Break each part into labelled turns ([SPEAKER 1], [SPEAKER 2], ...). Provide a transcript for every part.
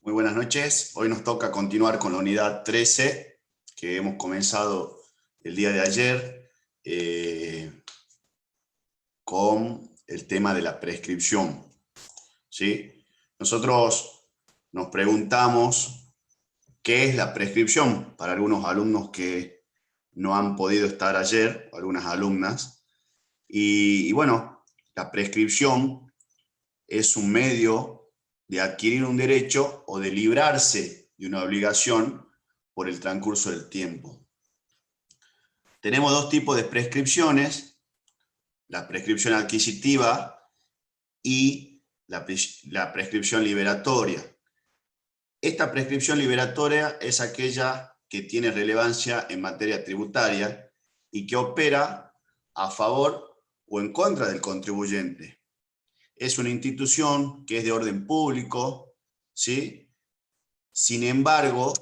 [SPEAKER 1] Muy buenas noches. Hoy nos toca continuar con la unidad 13 que hemos comenzado el día de ayer con el tema de la prescripción. ¿Sí? Nosotros nos preguntamos qué es la prescripción para algunos alumnos que no han podido estar ayer, algunas alumnas. Y bueno, la prescripción es un medio de adquirir un derecho o de librarse de una obligación por el transcurso del tiempo. Tenemos dos tipos de prescripciones, la prescripción adquisitiva y la prescripción liberatoria. Esta prescripción liberatoria es aquella que tiene relevancia en materia tributaria y que opera a favor o en contra del contribuyente. Es una institución que es de orden público, ¿sí? Sin embargo,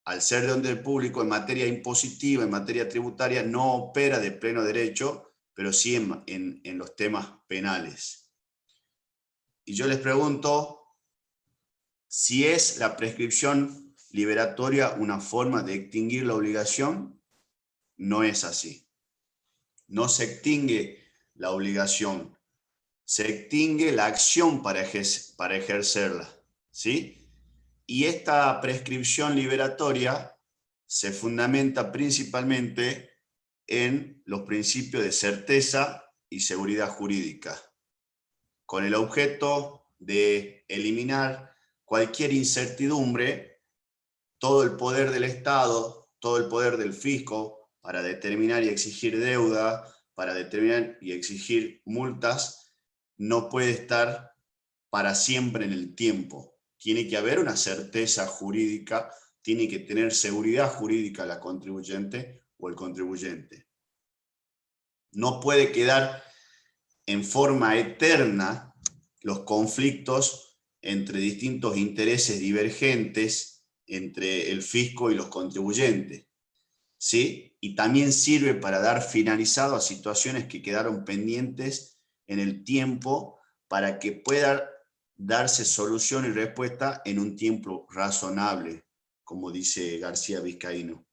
[SPEAKER 1] al ser de orden público en materia impositiva, en materia tributaria, no opera de pleno derecho, pero sí en los temas penales. Y yo les pregunto si es la prescripción liberatoria una forma de extinguir la obligación. No es así. No se extingue la obligación, se extingue la acción para ejercerla, ¿sí? Y esta prescripción liberatoria se fundamenta principalmente en los principios de certeza y seguridad jurídica, con el objeto de eliminar cualquier incertidumbre, todo el poder del Estado, todo el poder del fisco para determinar y exigir deuda, para determinar y exigir multas, no puede estar para siempre en el tiempo. Tiene que haber una certeza jurídica, tiene que tener seguridad jurídica la contribuyente o el contribuyente. No puede quedar en forma eterna los conflictos entre distintos intereses divergentes entre el fisco y los contribuyentes, ¿sí? Y también sirve para dar finalizado a situaciones que quedaron pendientes en el tiempo para que pueda darse solución y respuesta en un tiempo razonable, como dice García Vizcaíno.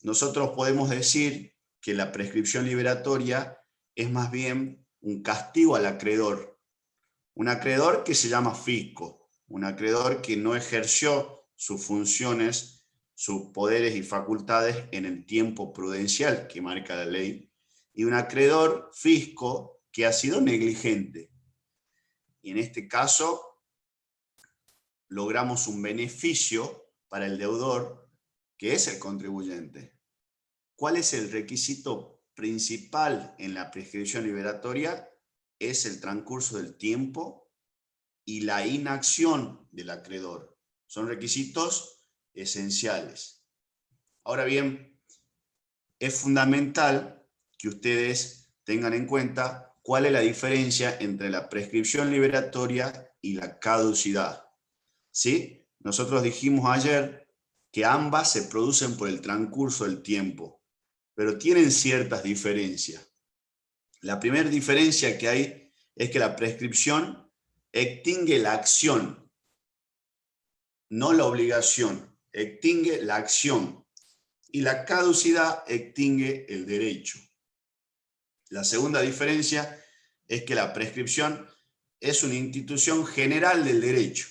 [SPEAKER 1] Nosotros podemos decir que la prescripción liberatoria es más bien un castigo al acreedor. Un acreedor que se llama fisco, un acreedor que no ejerció sus funciones, sus poderes y facultades en el tiempo prudencial que marca la ley, y un acreedor fisco que ha sido negligente. Y en este caso logramos un beneficio para el deudor, que es el contribuyente. ¿Cuál es el requisito principal en la prescripción liberatoria? Es el transcurso del tiempo y la inacción del acreedor. Son requisitos esenciales. Ahora bien, es fundamental que ustedes tengan en cuenta cuál es la diferencia entre la prescripción liberatoria y la caducidad. ¿Sí? Nosotros dijimos ayer que ambas se producen por el transcurso del tiempo, pero tienen ciertas diferencias. La primera diferencia que hay es que la prescripción extingue la acción, no la obligación, extingue la acción, y la caducidad extingue el derecho. La segunda diferencia es que la prescripción es una institución general del derecho.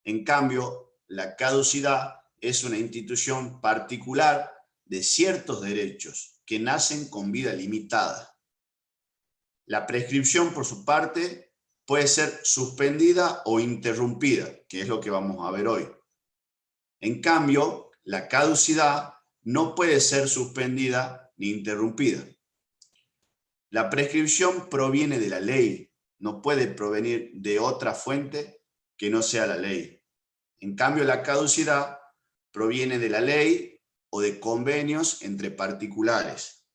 [SPEAKER 1] En cambio, la caducidad es una institución particular de ciertos derechos que nacen con vida limitada. La prescripción, por su parte, puede ser suspendida o interrumpida, que es lo que vamos a ver hoy. En cambio, la caducidad no puede ser suspendida ni interrumpida. La prescripción proviene de la ley, no puede provenir de otra fuente que no sea la ley. En cambio, la caducidad proviene de la ley o de convenios entre particulares.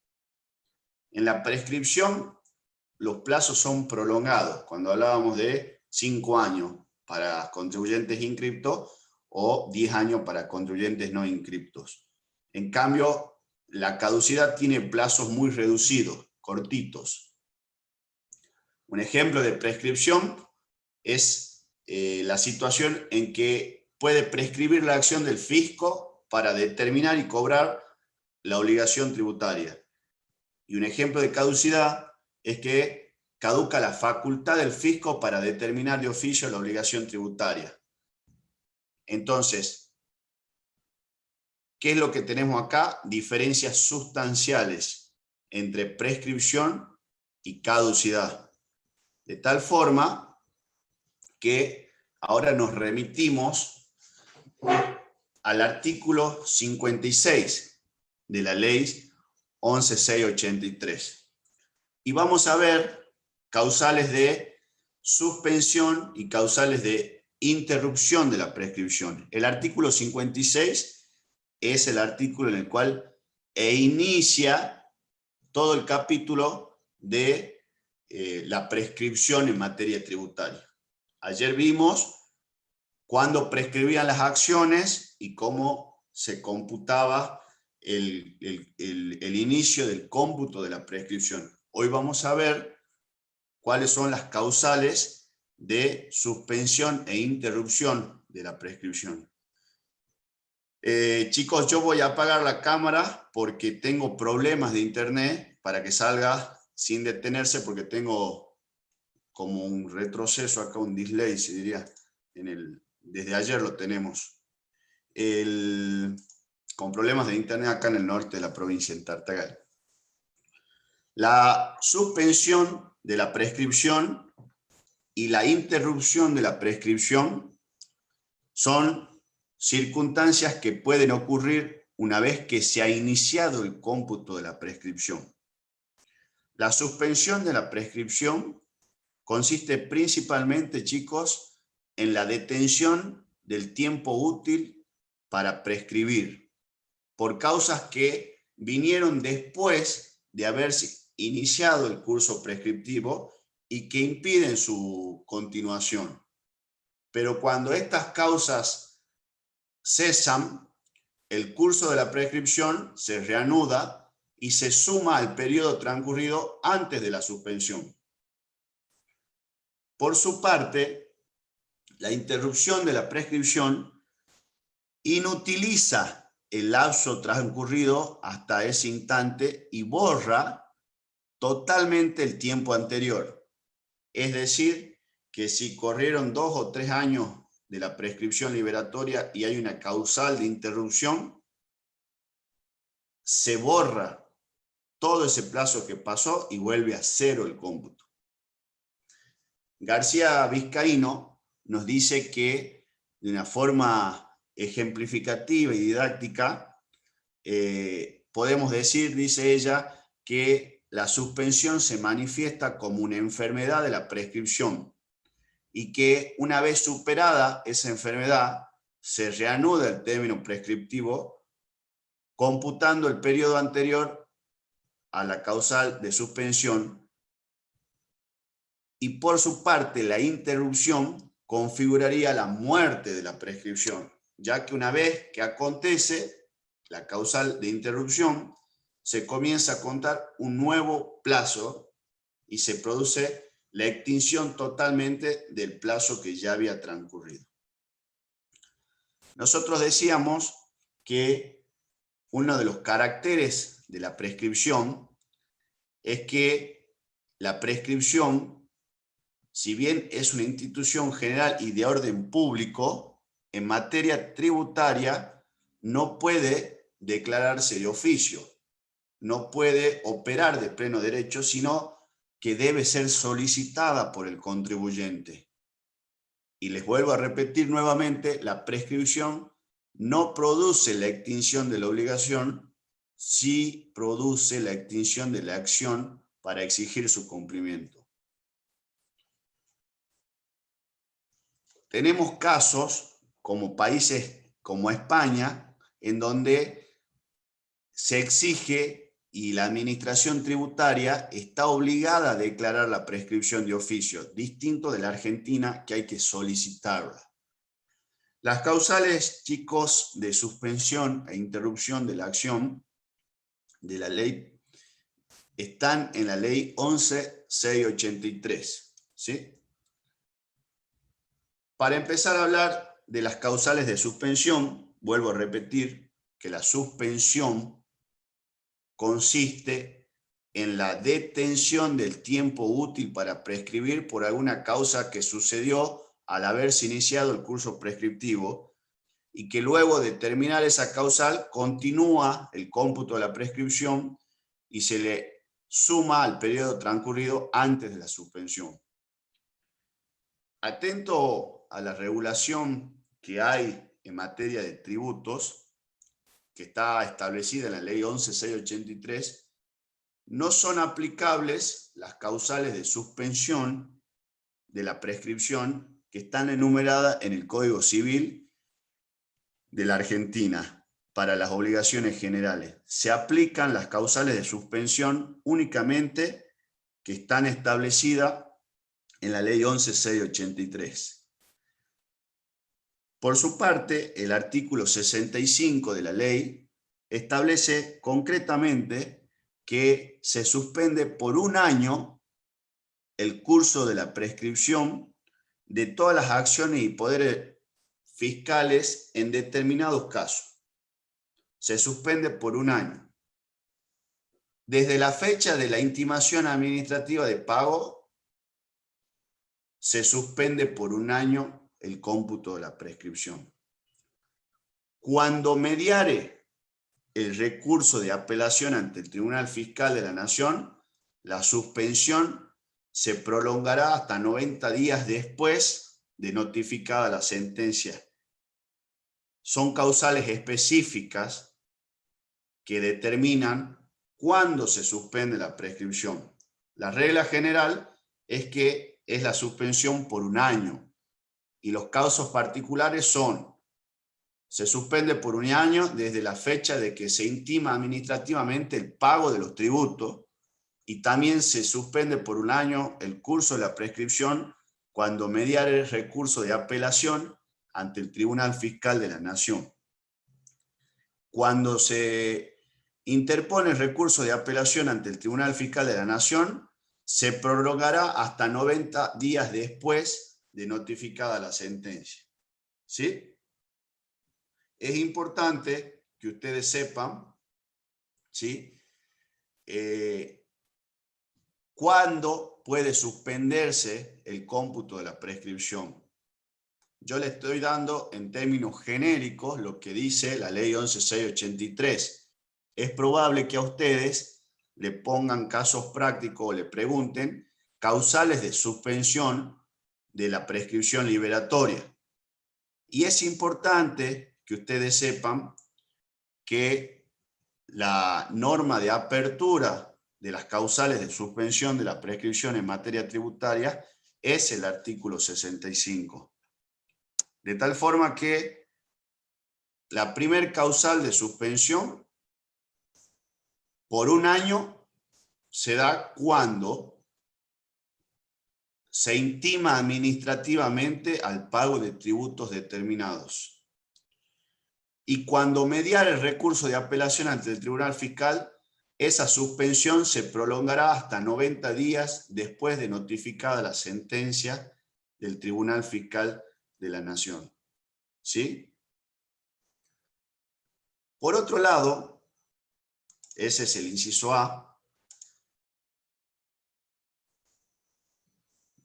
[SPEAKER 1] En la prescripción, los plazos son prolongados, cuando hablábamos de 5 años para contribuyentes inscriptos o 10 años para contribuyentes no inscriptos. En cambio, la caducidad tiene plazos muy reducidos, cortitos. Un ejemplo de prescripción es la situación en que puede prescribir la acción del fisco para determinar y cobrar la obligación tributaria. Y un ejemplo de caducidad es que caduca la facultad del fisco para determinar de oficio la obligación tributaria. Entonces, ¿qué es lo que tenemos acá? Diferencias sustanciales entre prescripción y caducidad. De tal forma que ahora nos remitimos al artículo 56 de la ley 11.683. Y vamos a ver causales de suspensión y causales de interrupción de la prescripción. El artículo 56 es el artículo en el cual inicia todo el capítulo de la prescripción en materia tributaria. Ayer vimos cuándo prescribían las acciones y cómo se computaba el inicio del cómputo de la prescripción. Hoy vamos a ver cuáles son las causales de suspensión e interrupción de la prescripción. Chicos, yo voy a apagar la cámara porque tengo problemas de internet para que salga sin detenerse, porque tengo como un retroceso acá, un delay, se diría, desde ayer lo tenemos. Con problemas de internet acá en el norte de la provincia, en Tartagal. La suspensión de la prescripción y la interrupción de la prescripción son circunstancias que pueden ocurrir una vez que se ha iniciado el cómputo de la prescripción. La suspensión de la prescripción consiste principalmente, chicos, en la detención del tiempo útil para prescribir, por causas que vinieron después de haberse iniciado el curso prescriptivo y que impiden su continuación. Pero cuando estas causas cesan, el curso de la prescripción se reanuda y se suma al periodo transcurrido antes de la suspensión. Por su parte, la interrupción de la prescripción inutiliza el lapso transcurrido hasta ese instante y borra totalmente el tiempo anterior. Es decir, que si corrieron 2 o 3 años de la prescripción liberatoria y hay una causal de interrupción, se borra todo ese plazo que pasó y vuelve a cero el cómputo. García Vizcaíno nos dice que de una forma ejemplificativa y didáctica, podemos decir, dice ella, que la suspensión se manifiesta como una enfermedad de la prescripción y que una vez superada esa enfermedad se reanuda el término prescriptivo computando el periodo anterior a la causal de suspensión, y por su parte la interrupción configuraría la muerte de la prescripción, ya que una vez que acontece la causal de interrupción, se comienza a contar un nuevo plazo y se produce la extinción totalmente del plazo que ya había transcurrido. Nosotros decíamos que uno de los caracteres de la prescripción es que la prescripción, si bien es una institución general y de orden público, en materia tributaria no puede declararse de oficio, no puede operar de pleno derecho, sino que debe ser solicitada por el contribuyente. Y les vuelvo a repetir nuevamente, la prescripción no produce la extinción de la obligación, sí produce la extinción de la acción para exigir su cumplimiento. Tenemos casos como países como España, en donde se exige y la administración tributaria está obligada a declarar la prescripción de oficio, distinto de la Argentina, que hay que solicitarla. Las causales, chicos, de suspensión e interrupción de la acción de la ley están en la ley 11.683, ¿sí? para empezar a hablar de las causales de suspensión, vuelvo a repetir que la suspensión consiste en la detención del tiempo útil para prescribir por alguna causa que sucedió al haberse iniciado el curso prescriptivo y que luego de terminar esa causal continúa el cómputo de la prescripción y se le suma al periodo transcurrido antes de la suspensión. Atento a la regulación que hay en materia de tributos, que está establecida en la Ley 11.683, no son aplicables las causales de suspensión de la prescripción que están enumeradas en el Código Civil de la Argentina para las obligaciones generales. Se aplican las causales de suspensión únicamente que están establecidas en la Ley 11.683. Por su parte, el artículo 65 de la ley establece concretamente que se suspende por un año el curso de la prescripción de todas las acciones y poderes fiscales en determinados casos. Se suspende por un año. Desde la fecha de la intimación administrativa de pago, se suspende por un año el cómputo de la prescripción. Cuando mediare el recurso de apelación ante el Tribunal Fiscal de la Nación, la suspensión se prolongará hasta 90 días después de notificada la sentencia. Son causales específicas que determinan cuándo se suspende la prescripción. La regla general es que es la suspensión por un año y los casos particulares son: se suspende por un año desde la fecha de que se intima administrativamente el pago de los tributos, y también se suspende por un año el curso de la prescripción cuando mediare el recurso de apelación ante el Tribunal Fiscal de la Nación. Cuando se interpone el recurso de apelación ante el Tribunal Fiscal de la Nación, se prolongará hasta 90 días después de notificada la sentencia. ¿Sí? Es importante que ustedes sepan, ¿sí?, cuándo puede suspenderse el cómputo de la prescripción. Yo le estoy dando en términos genéricos lo que dice la Ley 11.683. Es probable que a ustedes le pongan casos prácticos o le pregunten causales de suspensión de la prescripción liberatoria. Y es importante que ustedes sepan que la norma de apertura de las causales de suspensión de la prescripción en materia tributaria es el artículo 65. De tal forma que la primer causal de suspensión por un año se da cuando se intima administrativamente al pago de tributos determinados. Y cuando mediare el recurso de apelación ante el Tribunal Fiscal, esa suspensión se prolongará hasta 90 días después de notificada la sentencia del Tribunal Fiscal de la Nación. ¿Sí? Por otro lado, ese es el inciso A.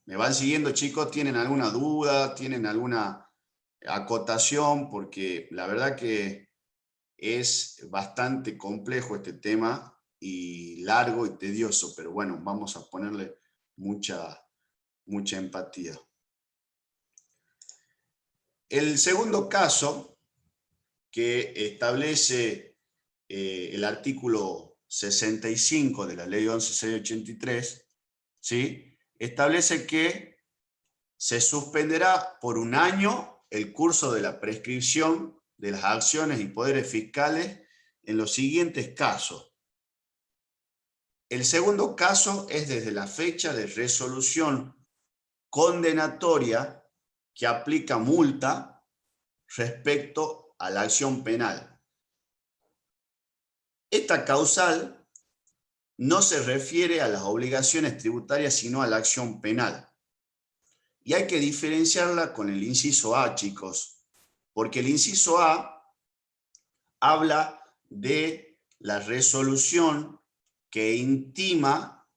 [SPEAKER 1] ¿Me van siguiendo, chicos? ¿Tienen alguna duda? ¿Tienen alguna acotación? Porque la verdad que es bastante complejo este tema y largo y tedioso, pero bueno, vamos a ponerle mucha empatía. El segundo caso que establece el artículo 65 de la Ley 11.683, ¿sí?, establece que se suspenderá por un año el curso de la prescripción de las acciones y poderes fiscales en los siguientes casos. El segundo caso es desde la fecha de resolución condenatoria que aplica multa respecto a la acción penal. Esta causal no se refiere a las obligaciones tributarias, sino a la acción penal. Y hay que diferenciarla con el inciso A, chicos, porque el inciso A habla de la resolución que intima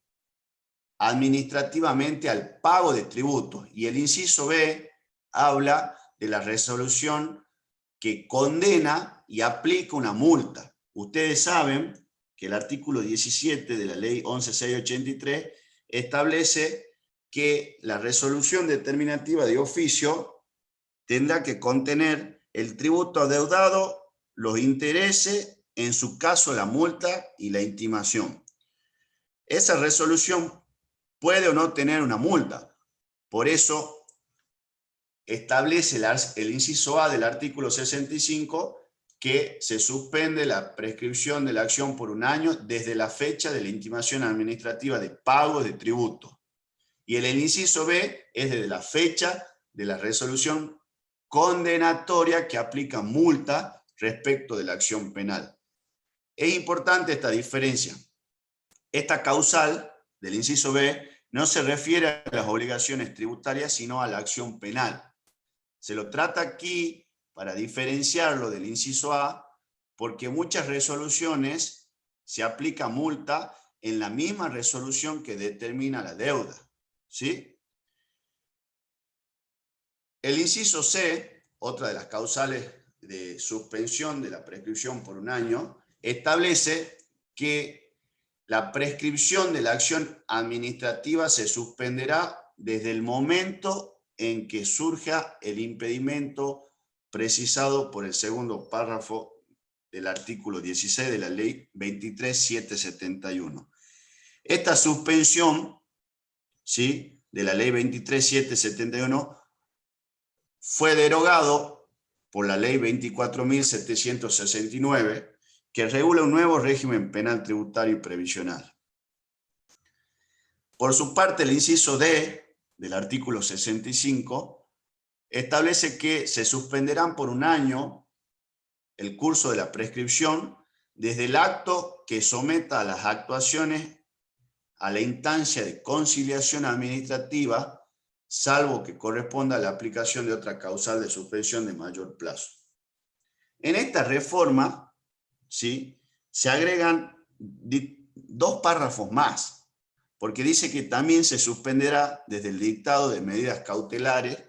[SPEAKER 1] administrativamente al pago de tributos, y el inciso B habla de la resolución que condena y aplica una multa. Ustedes saben que el artículo 17 de la ley 11.683 establece que la resolución determinativa de oficio tendrá que contener el tributo adeudado, los intereses, en su caso la multa y la intimación. Esa resolución puede o no tener una multa. Por eso establece el inciso A del artículo 65 que se suspende la prescripción de la acción por un año desde la fecha de la intimación administrativa de pago de tributo. Y el inciso B es desde la fecha de la resolución condenatoria que aplica multa respecto de la acción penal. Es importante esta diferencia. Esta causal del inciso B no se refiere a las obligaciones tributarias, sino a la acción penal. Se lo trata aquí para diferenciarlo del inciso A, porque muchas resoluciones se aplica multa en la misma resolución que determina la deuda, ¿sí? El inciso C, otra de las causales de suspensión de la prescripción por un año, establece que la prescripción de la acción administrativa se suspenderá desde el momento en que surja el impedimento precisado por el segundo párrafo del artículo 16 de la ley 23.771. Esta suspensión, ¿sí?, de la ley 23.771 fue derogado por la ley 24.769, que regula un nuevo régimen penal tributario y previsional. Por su parte, el inciso D del artículo 65 establece que se suspenderán por un año el curso de la prescripción desde el acto que someta a las actuaciones a la instancia de conciliación administrativa, salvo que corresponda a la aplicación de otra causal de suspensión de mayor plazo. En esta reforma, ¿sí?, se agregan dos párrafos más, porque dice que también se suspenderá desde el dictado de medidas cautelares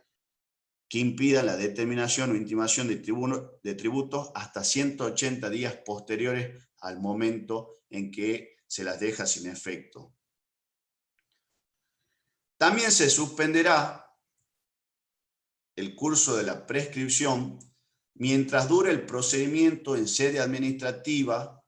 [SPEAKER 1] que impidan la determinación o intimación de tributos hasta 180 días posteriores al momento en que se las deja sin efecto. También se suspenderá el curso de la prescripción mientras dure el procedimiento en sede administrativa,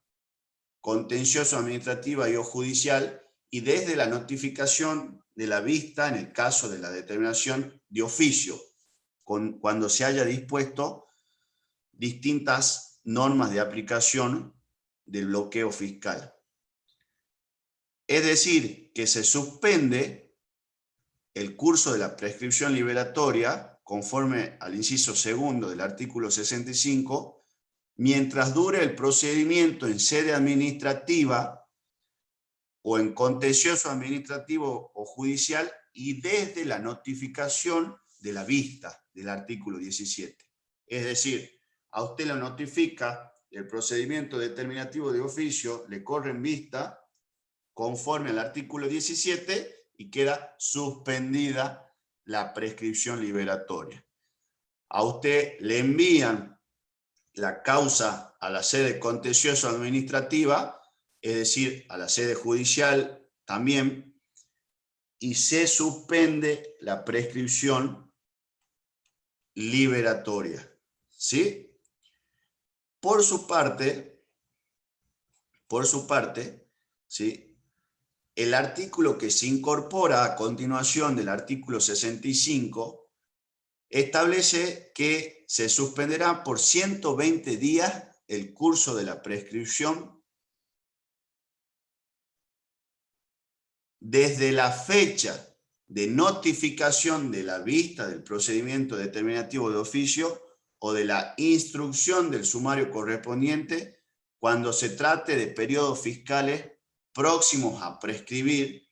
[SPEAKER 1] contencioso administrativa y o judicial, y desde la notificación de la vista en el caso de la determinación de oficio, cuando se haya dispuesto distintas normas de aplicación del bloqueo fiscal. Es decir, que se suspende el curso de la prescripción liberatoria, conforme al inciso segundo del artículo 65, mientras dure el procedimiento en sede administrativa o en contencioso administrativo o judicial, y desde la notificación de la vista del artículo 17. Es decir, a usted lo notifica el procedimiento determinativo de oficio, le corre en vista conforme al artículo 17 y queda suspendida la prescripción liberatoria. A usted le envían la causa a la sede contencioso administrativa, es decir, a la sede judicial también, y se suspende la prescripción liberatoria, ¿sí? Por su parte, ¿sí?, el artículo que se incorpora a continuación del artículo 65 establece que se suspenderá por 120 días el curso de la prescripción desde la fecha de notificación de la vista del procedimiento determinativo de oficio o de la instrucción del sumario correspondiente, cuando se trate de periodos fiscales próximos a prescribir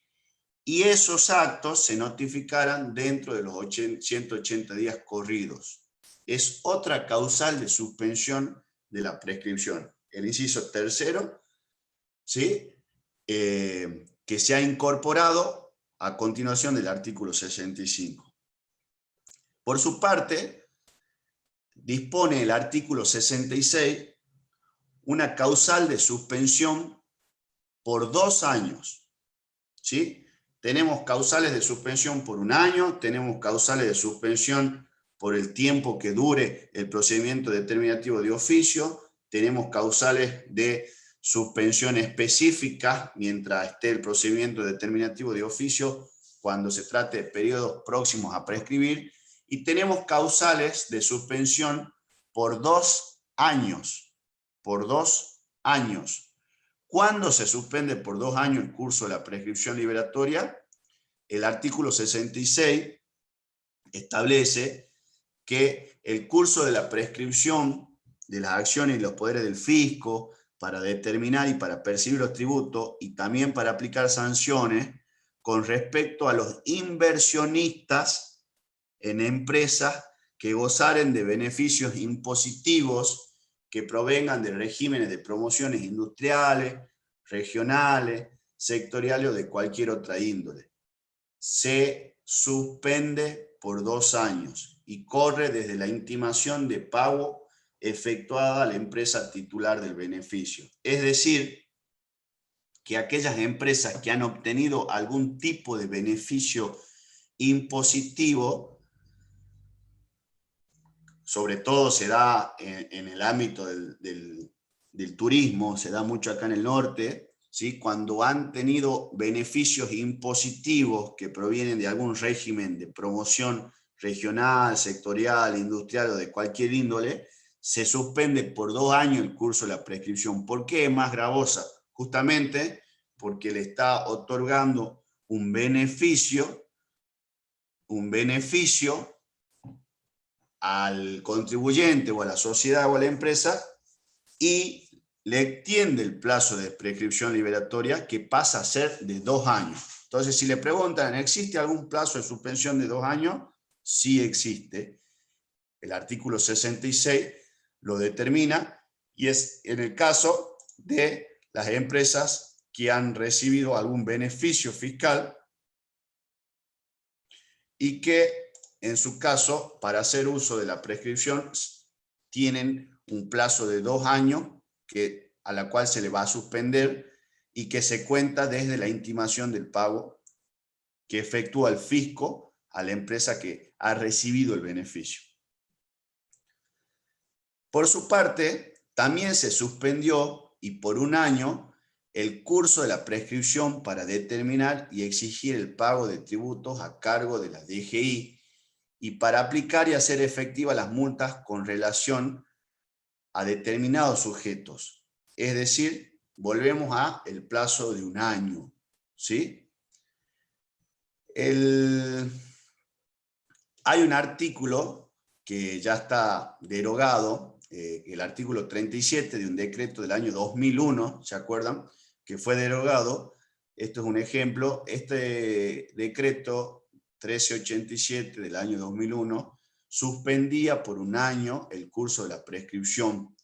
[SPEAKER 1] y esos actos se notificaran dentro de los 180 días corridos. Es otra causal de suspensión de la prescripción. El inciso tercero, ¿sí? Que se ha incorporado a continuación del artículo 65. Por su parte, dispone el artículo 66 una causal de suspensión por 2 años, ¿sí? Tenemos causales de suspensión por 1 año, tenemos causales de suspensión por el tiempo que dure el procedimiento determinativo de oficio, tenemos causales de suspensión específica mientras esté el procedimiento determinativo de oficio cuando se trate de periodos próximos a prescribir, y tenemos causales de suspensión por 2 años, por 2 años. ¿Cuándo se suspende por 2 años el curso de la prescripción liberatoria? El artículo 66 establece que el curso de la prescripción de las acciones y los poderes del fisco para determinar y para percibir los tributos y también para aplicar sanciones con respecto a los inversionistas en empresas que gozaren de beneficios impositivos que provengan de regímenes de promociones industriales, regionales, sectoriales o de cualquier otra índole. Se suspende por 2 años y corre desde la intimación de pago efectuada a la empresa titular del beneficio. Es decir, que aquellas empresas que han obtenido algún tipo de beneficio impositivo, sobre todo se da en el ámbito del turismo, se da mucho acá en el norte, ¿sí? Cuando han tenido beneficios impositivos que provienen de algún régimen de promoción regional, sectorial, industrial o de cualquier índole, se suspende por 2 años el curso de la prescripción. ¿Por qué es más gravosa? Justamente porque le está otorgando un beneficio al contribuyente o a la sociedad o a la empresa y le extiende el plazo de prescripción liberatoria, que pasa a ser de 2 años. Entonces, si le preguntan, ¿existe algún plazo de suspensión de 2 años? Sí existe. El artículo 66 lo determina y es en el caso de las empresas que han recibido algún beneficio fiscal y que en su caso, para hacer uso de la prescripción, tienen un plazo de 2 años a la cual se le va a suspender y que se cuenta desde la intimación del pago que efectúa el fisco a la empresa que ha recibido el beneficio. Por su parte, también se suspendió y por 1 año el curso de la prescripción para determinar y exigir el pago de tributos a cargo de la DGI y para aplicar y hacer efectivas las multas con relación a determinados sujetos. Es decir, volvemos a el plazo de 1 año, ¿sí? Hay un artículo que ya está derogado, el artículo 37 de un decreto del año 2001, ¿se acuerdan? Que fue derogado. Esto es un ejemplo. Este decreto 1387 del año 2001 suspendía por 1 año el curso de la prescripción,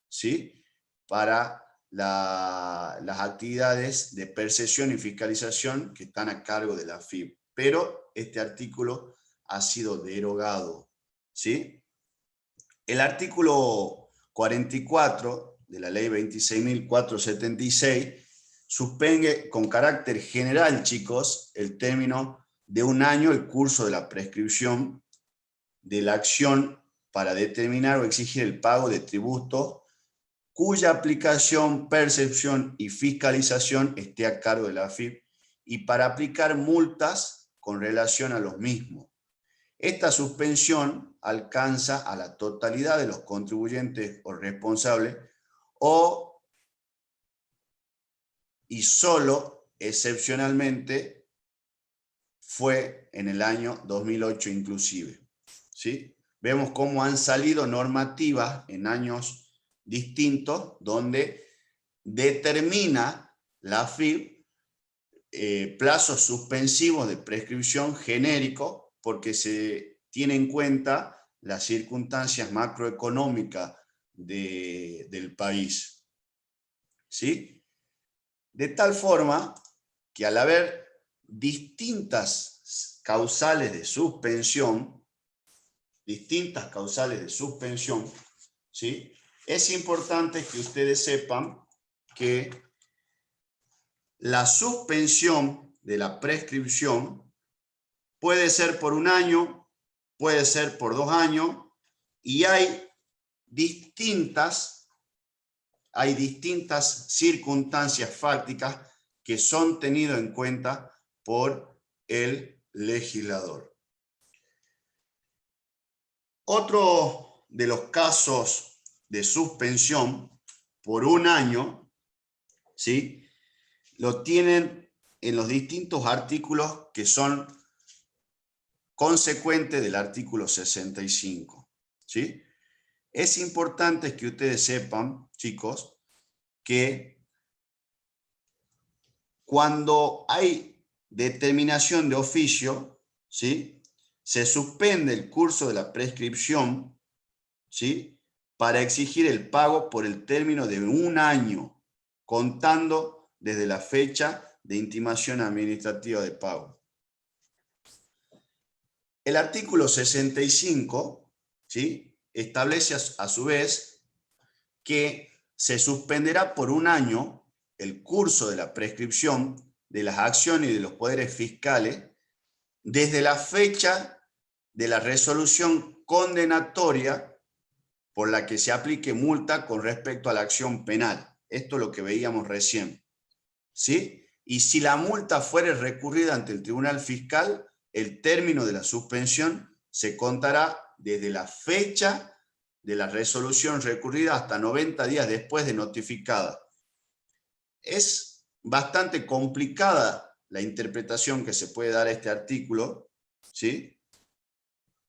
[SPEAKER 1] ¿sí? Para las actividades de percepción y fiscalización que están a cargo de la AFIP. Pero este artículo ha sido derogado, ¿sí? El artículo 44 de la ley 26.476 suspende con carácter general, chicos, el término de 1 año el curso de la prescripción de la acción para determinar o exigir el pago de tributos cuya aplicación, percepción y fiscalización esté a cargo de la AFIP y para aplicar multas con relación a los mismos. Esta suspensión alcanza a la totalidad de los contribuyentes o responsables y solo excepcionalmente fue en el año 2008 inclusive, ¿sí? Vemos cómo han salido normativas en años distintos donde determina la AFIP plazos suspensivos de prescripción genérico porque se tiene en cuenta las circunstancias macroeconómicas del país. ¿Sí? De tal forma que al haber distintas causales de suspensión, ¿sí? Es importante que ustedes sepan que la suspensión de la prescripción puede ser por 1 año, puede ser por 2 años, y hay distintas circunstancias fácticas que son tenidas en cuenta por el legislador. Otro de los casos de suspensión por 1 año, ¿sí?, lo tienen en los distintos artículos que son consecuentes del artículo 65. ¿Sí? Es importante que ustedes sepan, chicos, que cuando hay determinación de oficio, ¿sí?, se suspende el curso de la prescripción, ¿sí?, para exigir el pago por el término de 1 año, contando desde la fecha de intimación administrativa de pago. El artículo 65, ¿sí?, establece a su vez que se suspenderá por 1 año el curso de la prescripción de las acciones y de los poderes fiscales desde la fecha de la resolución condenatoria por la que se aplique multa con respecto a la acción penal. Esto es lo que veíamos recién. ¿Sí? Y si la multa fuere recurrida ante el Tribunal Fiscal, el término de la suspensión se contará desde la fecha de la resolución recurrida hasta 90 días después de notificada. Es bastante complicada la interpretación que se puede dar a este artículo, ¿sí?,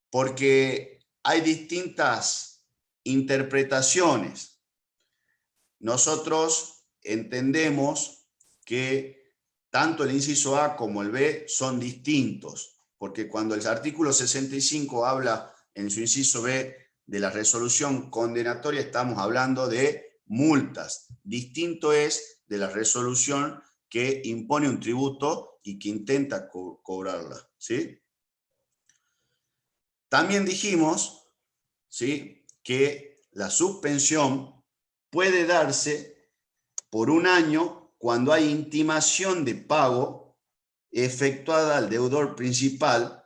[SPEAKER 1] porque hay distintas interpretaciones. Nosotros entendemos que tanto el inciso A como el B son distintos, porque cuando el artículo 65 habla en su inciso B de la resolución condenatoria, estamos hablando de multas. Distinto es de la resolución que impone un tributo y que intenta cobrarla, ¿sí? También dijimos, ¿sí?, que la suspensión puede darse por 1 año cuando hay intimación de pago efectuada al deudor principal,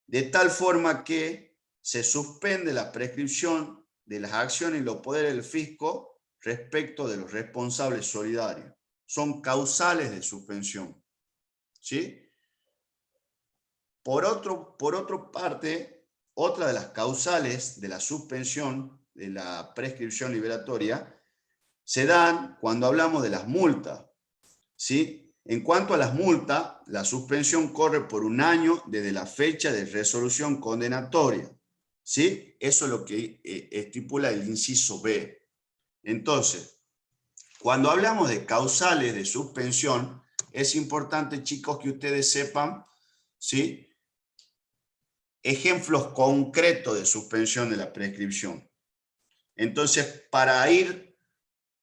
[SPEAKER 1] de tal forma que se suspende la prescripción de las acciones y los poderes del fisco respecto de los responsables solidarios. Son causales de suspensión, ¿sí? Por otra parte, otra de las causales de la suspensión de la prescripción liberatoria se dan cuando hablamos de las multas, ¿sí? En cuanto a las multas, la suspensión corre por 1 año desde la fecha de resolución condenatoria, ¿sí? Eso es lo que estipula el inciso B. Entonces, cuando hablamos de causales de suspensión, es importante, chicos, que ustedes sepan, ¿sí?, ejemplos concretos de suspensión de la prescripción. Entonces, para ir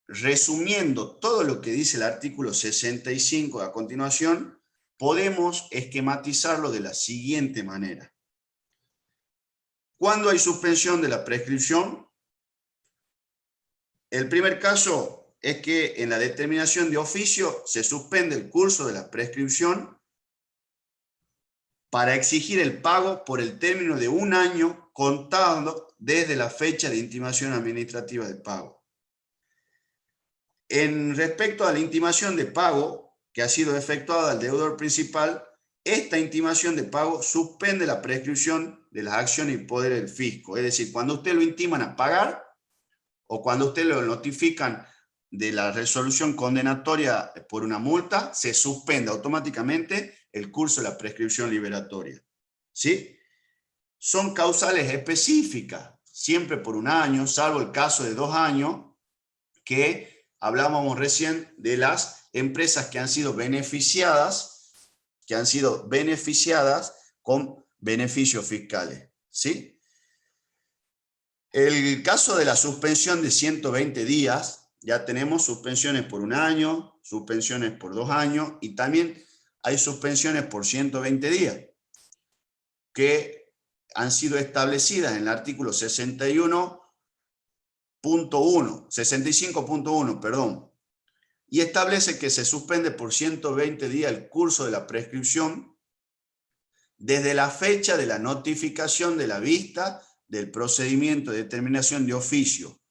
[SPEAKER 1] resumiendo todo lo que dice el artículo 65 a continuación, podemos esquematizarlo de la siguiente manera. ¿Cuándo hay suspensión de la prescripción? El primer caso es que en la determinación de oficio se suspende el curso de la prescripción para exigir el pago por el término de 1 año contando desde la fecha de intimación administrativa de pago. En respecto a la intimación de pago que ha sido efectuada al deudor principal, esta intimación de pago suspende la prescripción de las acciones y poderes del fisco. Es decir, cuando usted lo intiman a pagar o cuando usted lo notifican de la resolución condenatoria por una multa, se suspende automáticamente el curso de la prescripción liberatoria. ¿Sí? Son causales específicas, siempre por 1 año, salvo el caso de 2 años, que hablábamos recién de las empresas que han sido beneficiadas con beneficios fiscales, ¿sí? El caso de la suspensión de 120 días, ya tenemos suspensiones por 1 año, suspensiones por 2 años, y también hay suspensiones por 120 días, que han sido establecidas en el artículo 65.1, perdón, y establece que se suspende por 120 días el curso de la prescripción desde la fecha de la notificación de la vista del procedimiento de determinación de oficio,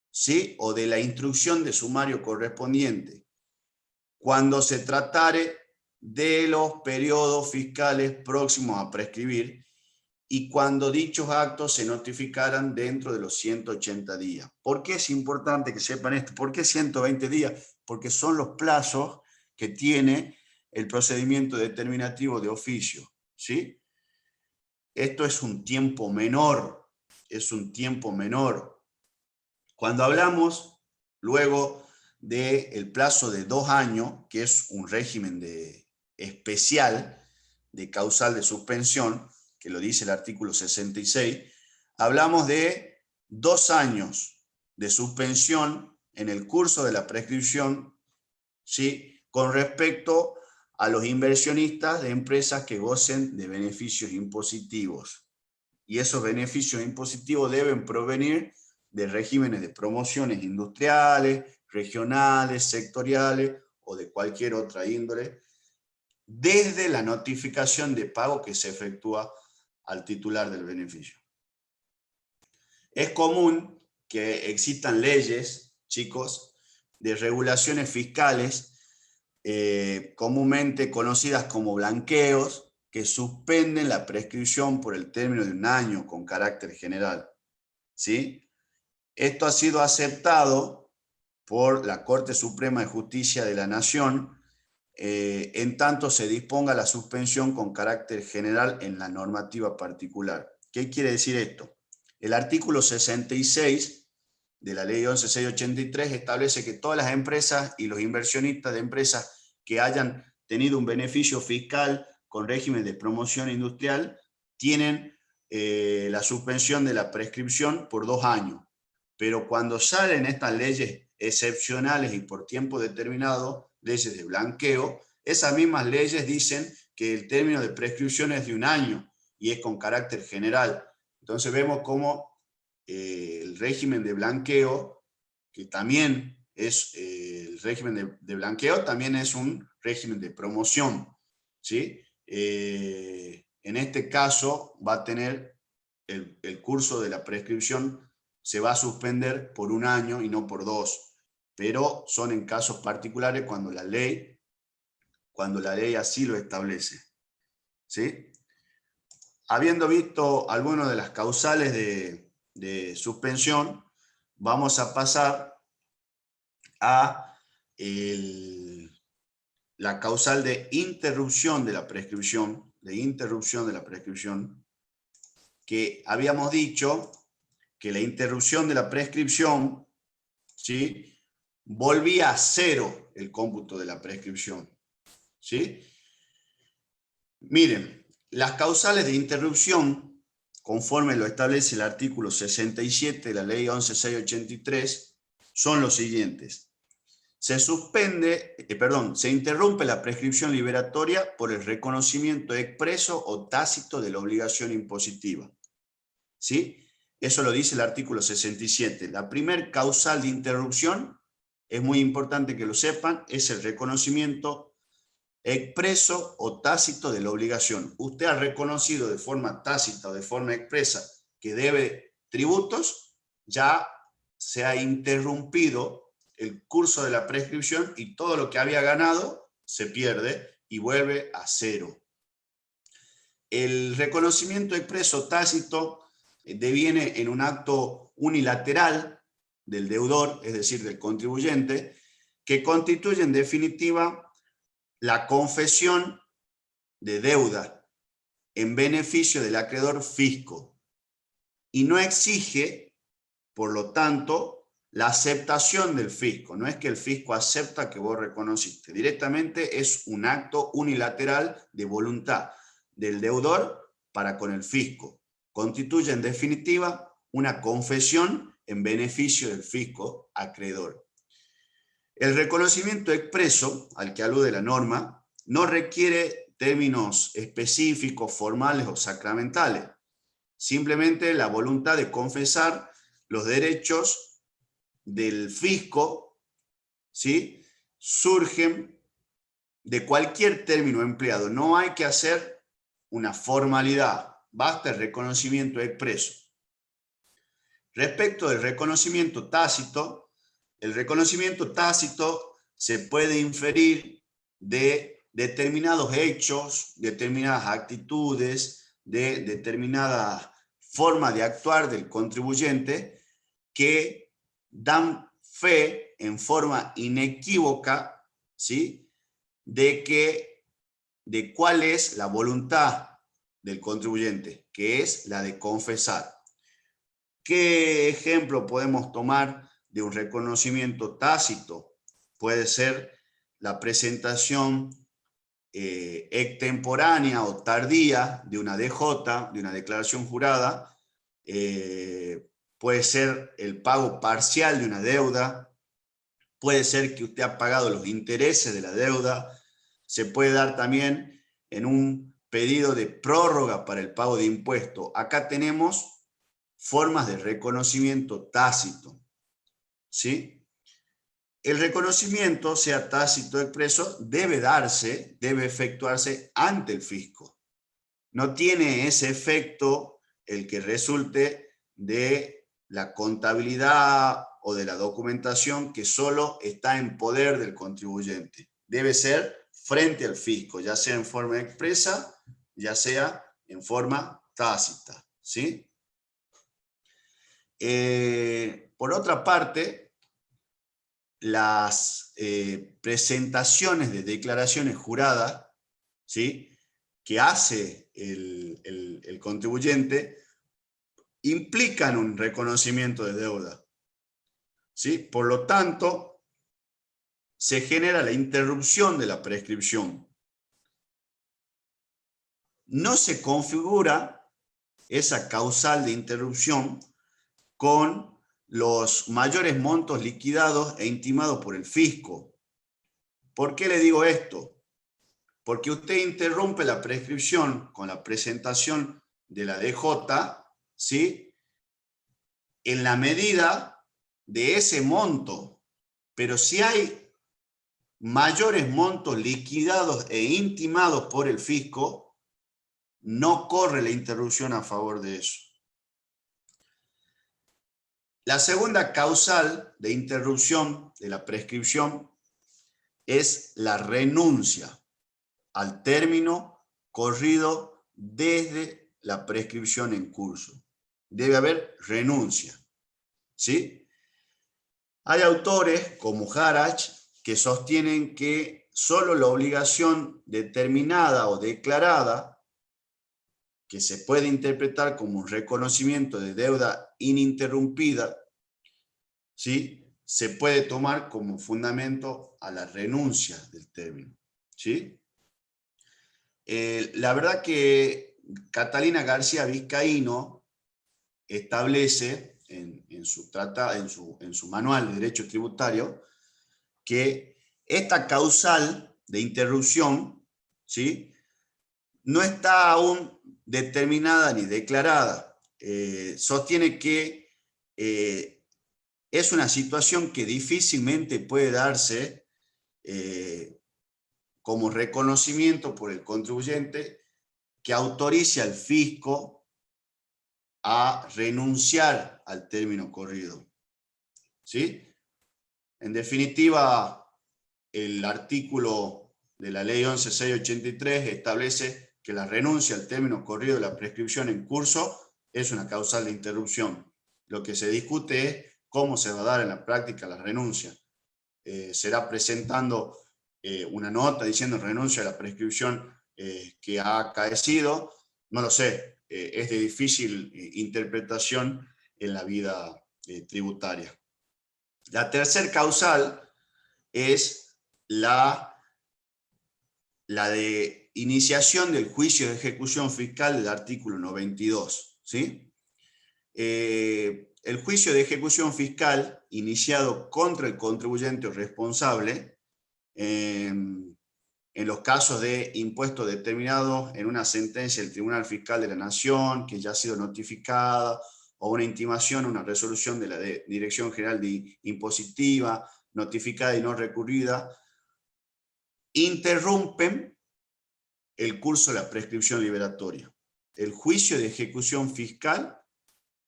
[SPEAKER 1] ¿sí? O de la instrucción de sumario correspondiente, cuando se tratare de los periodos fiscales próximos a prescribir y cuando dichos actos se notificaran dentro de los 180 días. ¿Por qué es importante que sepan esto? ¿Por qué 120 días? Porque son los plazos que tiene el procedimiento determinativo de oficio, ¿sí? Esto es un tiempo menor, Cuando hablamos luego del plazo de 2 años, que es un régimen especial de causal de suspensión, que lo dice el artículo 66, hablamos de 2 años de suspensión en el curso de la prescripción, ¿sí? Con respecto a los inversionistas de empresas que gocen de beneficios impositivos. Y esos beneficios impositivos deben provenir de regímenes de promociones industriales, regionales, sectoriales o de cualquier otra índole, desde la notificación de pago que se efectúa al titular del beneficio. Es común que existan leyes, chicos, de regulaciones fiscales, comúnmente conocidas como blanqueos, que suspenden la prescripción por el término de 1 año con carácter general, ¿sí? Esto ha sido aceptado por la Corte Suprema de Justicia de la Nación, en tanto se disponga la suspensión con carácter general en la normativa particular. ¿Qué quiere decir esto? El artículo 66 de la Ley 11.683 establece que todas las empresas y los inversionistas de empresas que hayan tenido un beneficio fiscal con régimen de promoción industrial tienen la suspensión de la prescripción por 2 años. Pero cuando salen estas leyes excepcionales y por tiempo determinado, leyes de blanqueo, esas mismas leyes dicen que el término de prescripción es de 1 año y es con carácter general. Entonces vemos cómo el régimen de blanqueo, que también es el régimen de blanqueo, también es un régimen de promoción, ¿sí? En este caso va a tener el curso de la prescripción, se va a suspender por 1 año y no por 2, pero son en casos particulares cuando la ley así lo establece, ¿sí? Habiendo visto algunas de las causales de suspensión, vamos a pasar a la causal de interrupción de la prescripción, que habíamos dicho que la interrupción de la prescripción, ¿sí?, volvía a 0 el cómputo de la prescripción, ¿sí? Miren, las causales de interrupción, conforme lo establece el artículo 67 de la Ley 11.683, son los siguientes. Se interrumpe la prescripción liberatoria por el reconocimiento expreso o tácito de la obligación impositiva, ¿sí? Eso lo dice el artículo 67. La primer causal de interrupción, es muy importante que lo sepan, es el reconocimiento expreso o tácito de la obligación. Usted ha reconocido de forma tácita o de forma expresa que debe tributos, ya se ha interrumpido el curso de la prescripción y todo lo que había ganado se pierde y vuelve a 0. El reconocimiento expreso tácito deviene en un acto unilateral del deudor, es decir, del contribuyente, que constituye en definitiva la confesión de deuda en beneficio del acreedor fisco y no exige, por lo tanto, la aceptación del fisco. No es que el fisco acepta que vos reconociste. Directamente es un acto unilateral de voluntad del deudor para con el fisco. Constituye en definitiva una confesión en beneficio del fisco acreedor. El reconocimiento expreso al que alude la norma no requiere términos específicos, formales o sacramentales. Simplemente la voluntad de confesar los derechos del fisco, ¿sí?, surgen de cualquier término empleado. No hay que hacer una formalidad, basta el reconocimiento expreso. Respecto del reconocimiento tácito, el reconocimiento tácito se puede inferir de determinados hechos, determinadas actitudes, de determinada forma de actuar del contribuyente que dan fe en forma inequívoca, ¿sí?, de cuál es la voluntad del contribuyente, que es la de confesar. ¿Qué ejemplo podemos tomar de un reconocimiento tácito? Puede ser la presentación extemporánea o tardía de una DJ, de una declaración jurada, puede ser el pago parcial de una deuda, puede ser que usted ha pagado los intereses de la deuda, se puede dar también en un pedido de prórroga para el pago de impuestos. Acá tenemos formas de reconocimiento tácito, ¿sí? El reconocimiento, sea tácito o expreso, debe darse, debe efectuarse ante el fisco. No tiene ese efecto el que resulte de la contabilidad o de la documentación que solo está en poder del contribuyente. Debe ser frente al fisco, ya sea en forma expresa, ya sea en forma tácita, ¿sí? Por otra parte, las presentaciones de declaraciones juradas, ¿sí?, que hace el contribuyente, implican un reconocimiento de deuda, ¿sí? Por lo tanto, se genera la interrupción de la prescripción. No se configura esa causal de interrupción con los mayores montos liquidados e intimados por el fisco. ¿Por qué le digo esto? Porque usted interrumpe la prescripción con la presentación de la DJ, ¿sí?, en la medida de ese monto. Pero si hay mayores montos liquidados e intimados por el fisco, no corre la interrupción a favor de eso. La segunda causal de interrupción de la prescripción es la renuncia al término corrido desde la prescripción en curso. Debe haber renuncia, ¿sí? Hay autores como Harach que sostienen que solo la obligación determinada o declarada, que se puede interpretar como un reconocimiento de deuda ininterrumpida, ¿sí?, se puede tomar como fundamento a la renuncia del término, ¿sí? La verdad que Catalina García Vizcaíno establece en su manual de Derecho Tributario que esta causal de interrupción, ¿sí?, no está aún determinada ni declarada. Sostiene que es una situación que difícilmente puede darse como reconocimiento por el contribuyente que autorice al fisco a renunciar al término corrido, ¿sí? En definitiva, el artículo de la Ley 11.683 establece que la renuncia al término corrido de la prescripción en curso es una causal de interrupción. Lo que se discute es cómo se va a dar en la práctica la renuncia. ¿Será presentando una nota diciendo renuncia a la prescripción que ha acaecido? No lo sé, es de difícil interpretación en la vida tributaria. La tercer causal es la de iniciación del juicio de ejecución fiscal del artículo 92, ¿sí? El juicio de ejecución fiscal iniciado contra el contribuyente responsable en los casos de impuestos determinados en una sentencia del Tribunal Fiscal de la Nación que ya ha sido notificada, o una intimación, una resolución de la Dirección General de Impositiva, notificada y no recurrida, interrumpen el curso de la prescripción liberatoria. El juicio de ejecución fiscal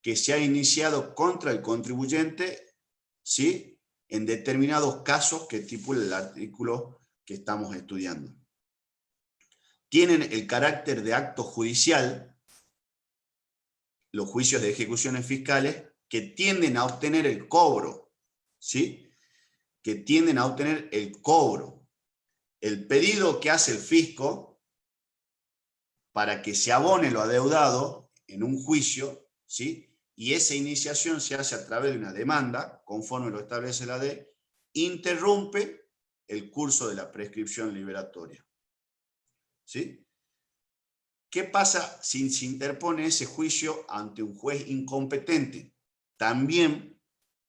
[SPEAKER 1] que se ha iniciado contra el contribuyente, ¿sí?, en determinados casos que estipula el artículo que estamos estudiando. Tienen el carácter de acto judicial los juicios de ejecuciones fiscales que tienden a obtener el cobro, ¿sí? Que tienden a obtener el cobro. El pedido que hace el fisco para que se abone lo adeudado en un juicio, ¿sí? Y esa iniciación se hace a través de una demanda, conforme lo establece la ley, interrumpe el curso de la prescripción liberatoria, ¿sí? ¿Qué pasa si se interpone ese juicio ante un juez incompetente? También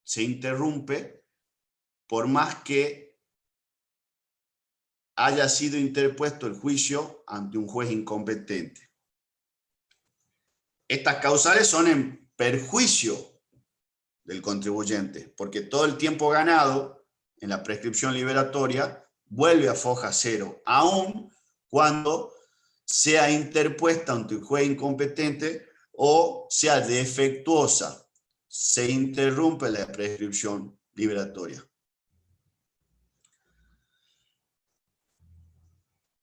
[SPEAKER 1] se interrumpe por más que haya sido interpuesto el juicio ante un juez incompetente. Estas causales son en perjuicio del contribuyente, porque todo el tiempo ganado en la prescripción liberatoria vuelve a foja cero, aun cuando sea interpuesta ante un juez incompetente o sea defectuosa, se interrumpe la prescripción liberatoria.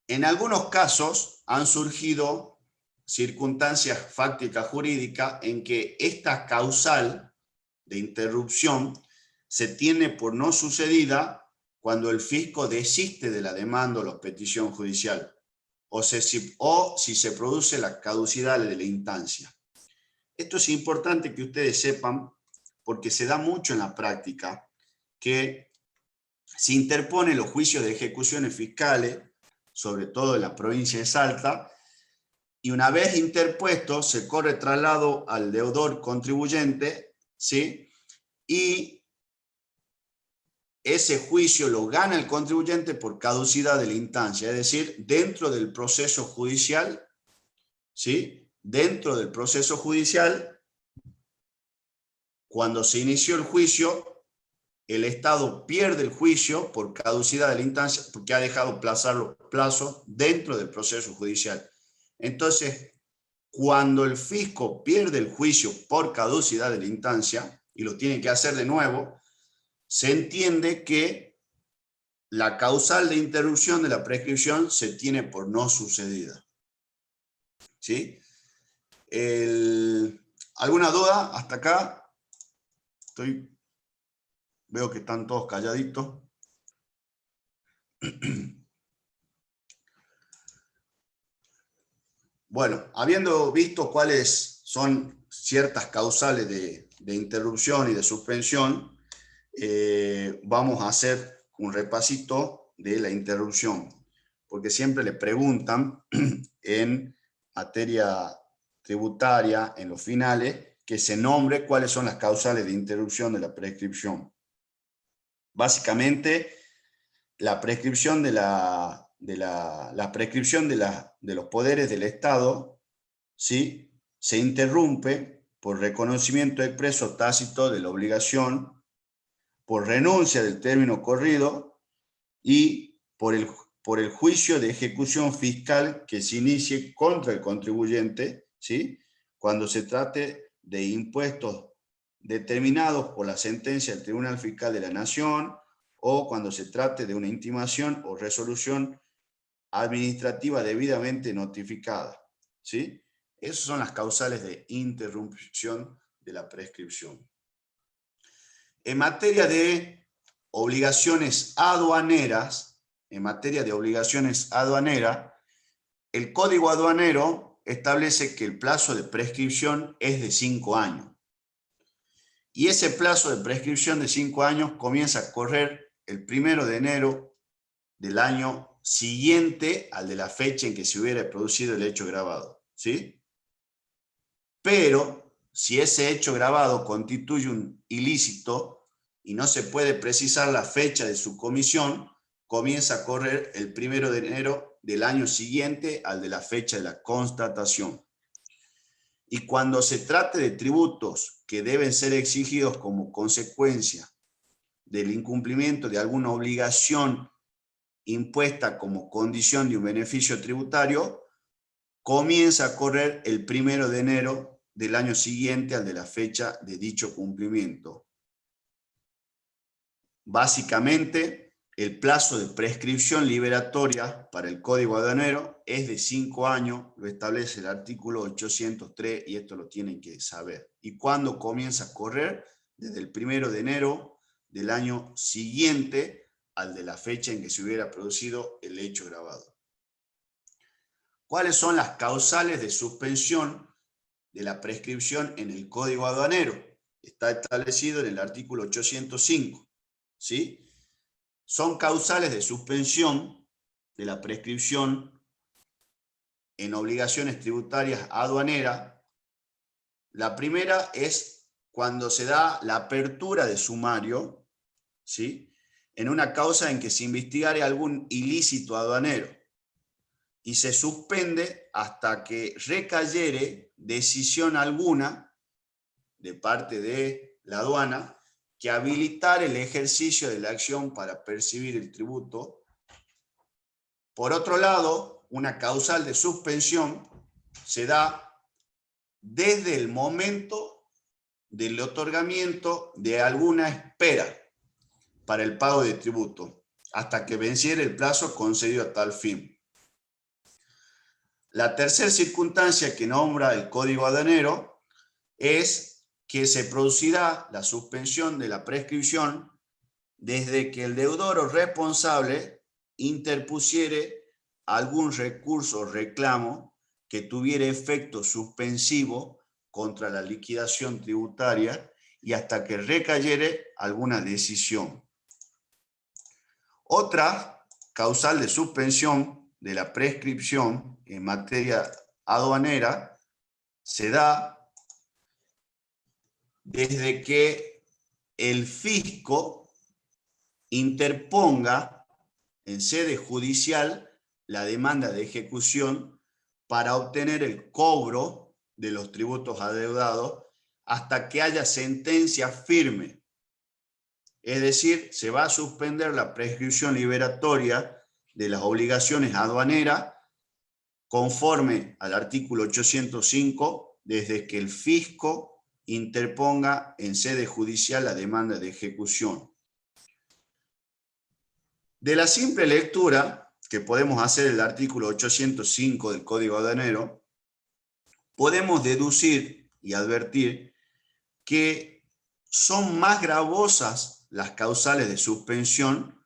[SPEAKER 1] En algunos casos han surgido circunstancias fácticas jurídicas en que esta causal de interrupción se tiene por no sucedida cuando el fisco desiste de la demanda o la petición judicial, o si se produce la caducidad de la instancia. Esto es importante que ustedes sepan porque se da mucho en la práctica que se interponen los juicios de ejecuciones fiscales, sobre todo en la provincia de Salta, y una vez interpuesto se corre traslado al deudor contribuyente, ¿sí? Y ese juicio lo gana el contribuyente por caducidad de la instancia, es decir, dentro del proceso judicial, ¿sí? Dentro del proceso judicial, cuando se inició el juicio, el Estado pierde el juicio por caducidad de la instancia porque ha dejado pasar los plazos dentro del proceso judicial. Entonces, cuando el fisco pierde el juicio por caducidad de la instancia y lo tiene que hacer de nuevo, se entiende que la causal de interrupción de la prescripción se tiene por no sucedida. ¿Sí? ¿Alguna duda hasta acá? Veo que están todos calladitos. Bueno, habiendo visto cuáles son ciertas causales de interrupción y de suspensión, vamos a hacer un repasito de la interrupción, porque siempre le preguntan en materia tributaria, en los finales, que se nombre cuáles son las causales de interrupción de la prescripción. Básicamente, la prescripción de los poderes del Estado, ¿sí?, se interrumpe por reconocimiento expreso tácito de la obligación, por renuncia del término corrido y por el juicio de ejecución fiscal que se inicie contra el contribuyente, ¿sí?, cuando se trate de impuestos determinados por la sentencia del Tribunal Fiscal de la Nación o cuando se trate de una intimación o resolución administrativa debidamente notificada, ¿sí? Esas son las causales de interrupción de la prescripción. En materia de obligaciones aduaneras, el Código Aduanero establece que el plazo de prescripción es de 5 años. Y ese plazo de prescripción de 5 años comienza a correr el 1 de enero del año siguiente al de la fecha en que se hubiera producido el hecho grabado, ¿sí? Pero si ese hecho grabado constituye un ilícito y no se puede precisar la fecha de su comisión, comienza a correr el 1 de enero del año siguiente al de la fecha de la constatación. Y cuando se trate de tributos que deben ser exigidos como consecuencia del incumplimiento de alguna obligación impuesta como condición de un beneficio tributario, comienza a correr el 1 de enero del año siguiente al de la fecha de dicho cumplimiento. Básicamente, el plazo de prescripción liberatoria para el Código Aduanero es de 5 años, lo establece el artículo 803 y esto lo tienen que saber. ¿Y cuándo comienza a correr? Desde el 1 de enero del año siguiente al de la fecha en que se hubiera producido el hecho grabado. ¿Cuáles son las causales de suspensión de la prescripción en el Código Aduanero? Está establecido en el artículo 805, ¿sí? Son causales de suspensión de la prescripción en obligaciones tributarias aduaneras. La primera es cuando se da la apertura de sumario, ¿sí?, en una causa en que se investigare algún ilícito aduanero y se suspende hasta que recayere decisión alguna de parte de la aduana que habilitar el ejercicio de la acción para percibir el tributo. Por otro lado, una causal de suspensión se da desde el momento del otorgamiento de alguna espera para el pago de tributo, hasta que venciere el plazo concedido a tal fin. La tercera circunstancia que nombra el Código Aduanero es que se producirá la suspensión de la prescripción desde que el deudor o responsable interpusiere algún recurso o reclamo que tuviera efecto suspensivo contra la liquidación tributaria y hasta que recayere alguna decisión. Otra causal de suspensión de la prescripción en materia aduanera se da desde que el fisco interponga en sede judicial la demanda de ejecución para obtener el cobro de los tributos adeudados hasta que haya sentencia firme. Es decir, se va a suspender la prescripción liberatoria de las obligaciones aduaneras conforme al artículo 805 desde que el fisco interponga en sede judicial la demanda de ejecución. De la simple lectura que podemos hacer del artículo 805 del Código Aduanero, podemos deducir y advertir que son más gravosas las causales de suspensión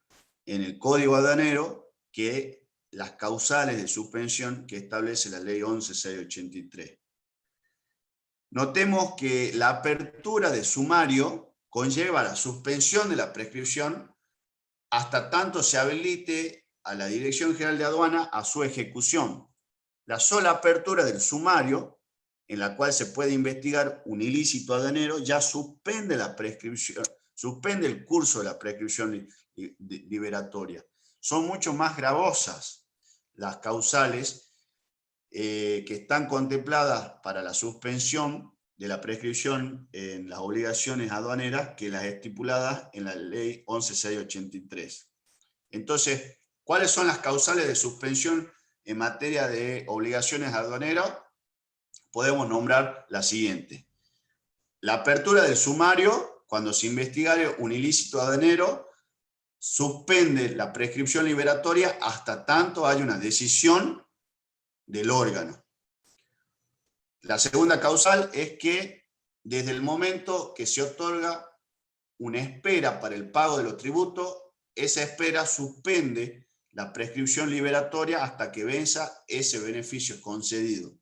[SPEAKER 1] en el Código Aduanero que las causales de suspensión que establece la Ley 11.683. Notemos que la apertura de sumario conlleva la suspensión de la prescripción hasta tanto se habilite a la Dirección General de Aduana a su ejecución. La sola apertura del sumario, en la cual se puede investigar un ilícito aduanero, ya suspende la prescripción, suspende el curso de la prescripción liberatoria. Son mucho más gravosas las causales que están contempladas para la suspensión de la prescripción en las obligaciones aduaneras que las estipuladas en la Ley 11.683. Entonces, ¿cuáles son las causales de suspensión en materia de obligaciones aduaneras? Podemos nombrar la siguiente. La apertura del sumario, cuando se investigare un ilícito aduanero, suspende la prescripción liberatoria hasta tanto haya una decisión del órgano. La segunda causal es que desde el momento que se otorga una espera para el pago de los tributos, esa espera suspende la prescripción liberatoria hasta que venza ese beneficio concedido.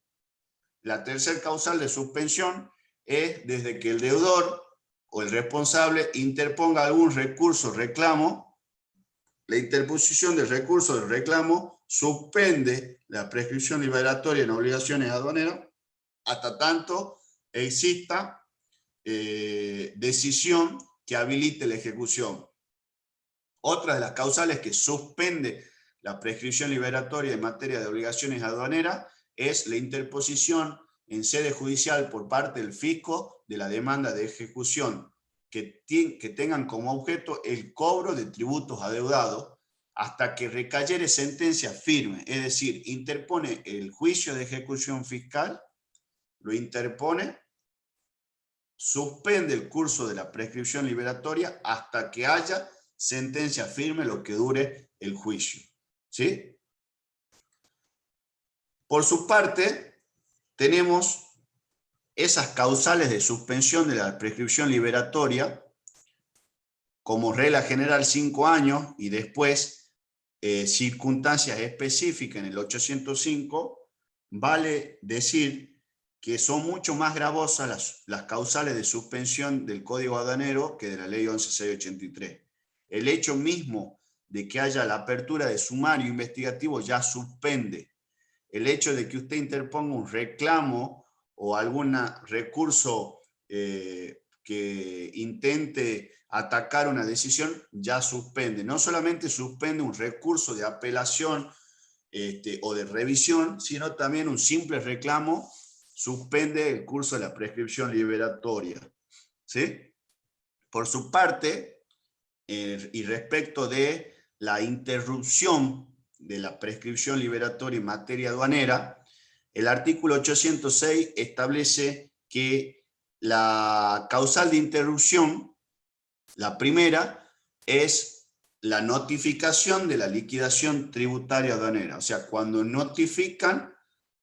[SPEAKER 1] La tercera causal de suspensión es desde que el deudor o el responsable interponga algún recurso o reclamo, la interposición del recurso o del reclamo suspende la prescripción liberatoria en obligaciones aduaneras hasta tanto exista decisión que habilite la ejecución. Otra de las causales que suspende la prescripción liberatoria en materia de obligaciones aduaneras es la interposición en sede judicial por parte del fisco de la demanda de ejecución que tengan como objeto el cobro de tributos adeudados hasta que recayere sentencia firme, es decir, interpone el juicio de ejecución fiscal, lo interpone, suspende el curso de la prescripción liberatoria hasta que haya sentencia firme lo que dure el juicio. ¿Sí? Por su parte, tenemos esas causales de suspensión de la prescripción liberatoria, como regla general 5 años y después circunstancias específicas en el 805, vale decir que son mucho más gravosas las causales de suspensión del Código Aduanero que de la Ley 11.683. El hecho mismo de que haya la apertura de sumario investigativo ya suspende. El hecho de que usted interponga un reclamo o algún recurso que intente atacar una decisión ya suspende. No solamente suspende un recurso de apelación o de revisión, sino también un simple reclamo suspende el curso de la prescripción liberatoria. ¿Sí? Por su parte, y respecto de la interrupción de la prescripción liberatoria en materia aduanera, el artículo 806 establece que la causal de interrupción, la primera, es la notificación de la liquidación tributaria aduanera. O sea, cuando notifican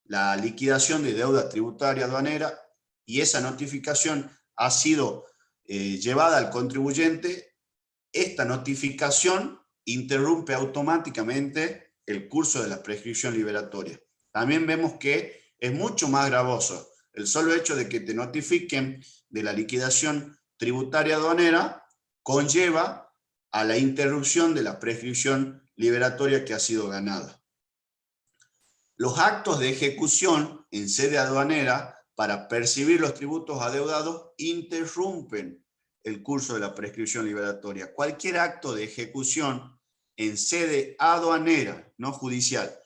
[SPEAKER 1] la liquidación de deuda tributaria aduanera y esa notificación ha sido llevada al contribuyente, esta notificación interrumpe automáticamente el curso de la prescripción liberatoria. También vemos que es mucho más gravoso el solo hecho de que te notifiquen de la liquidación tributaria aduanera conlleva a la interrupción de la prescripción liberatoria que ha sido ganada. Los actos de ejecución en sede aduanera para percibir los tributos adeudados interrumpen el curso de la prescripción liberatoria. Cualquier acto de ejecución en sede aduanera, no judicial,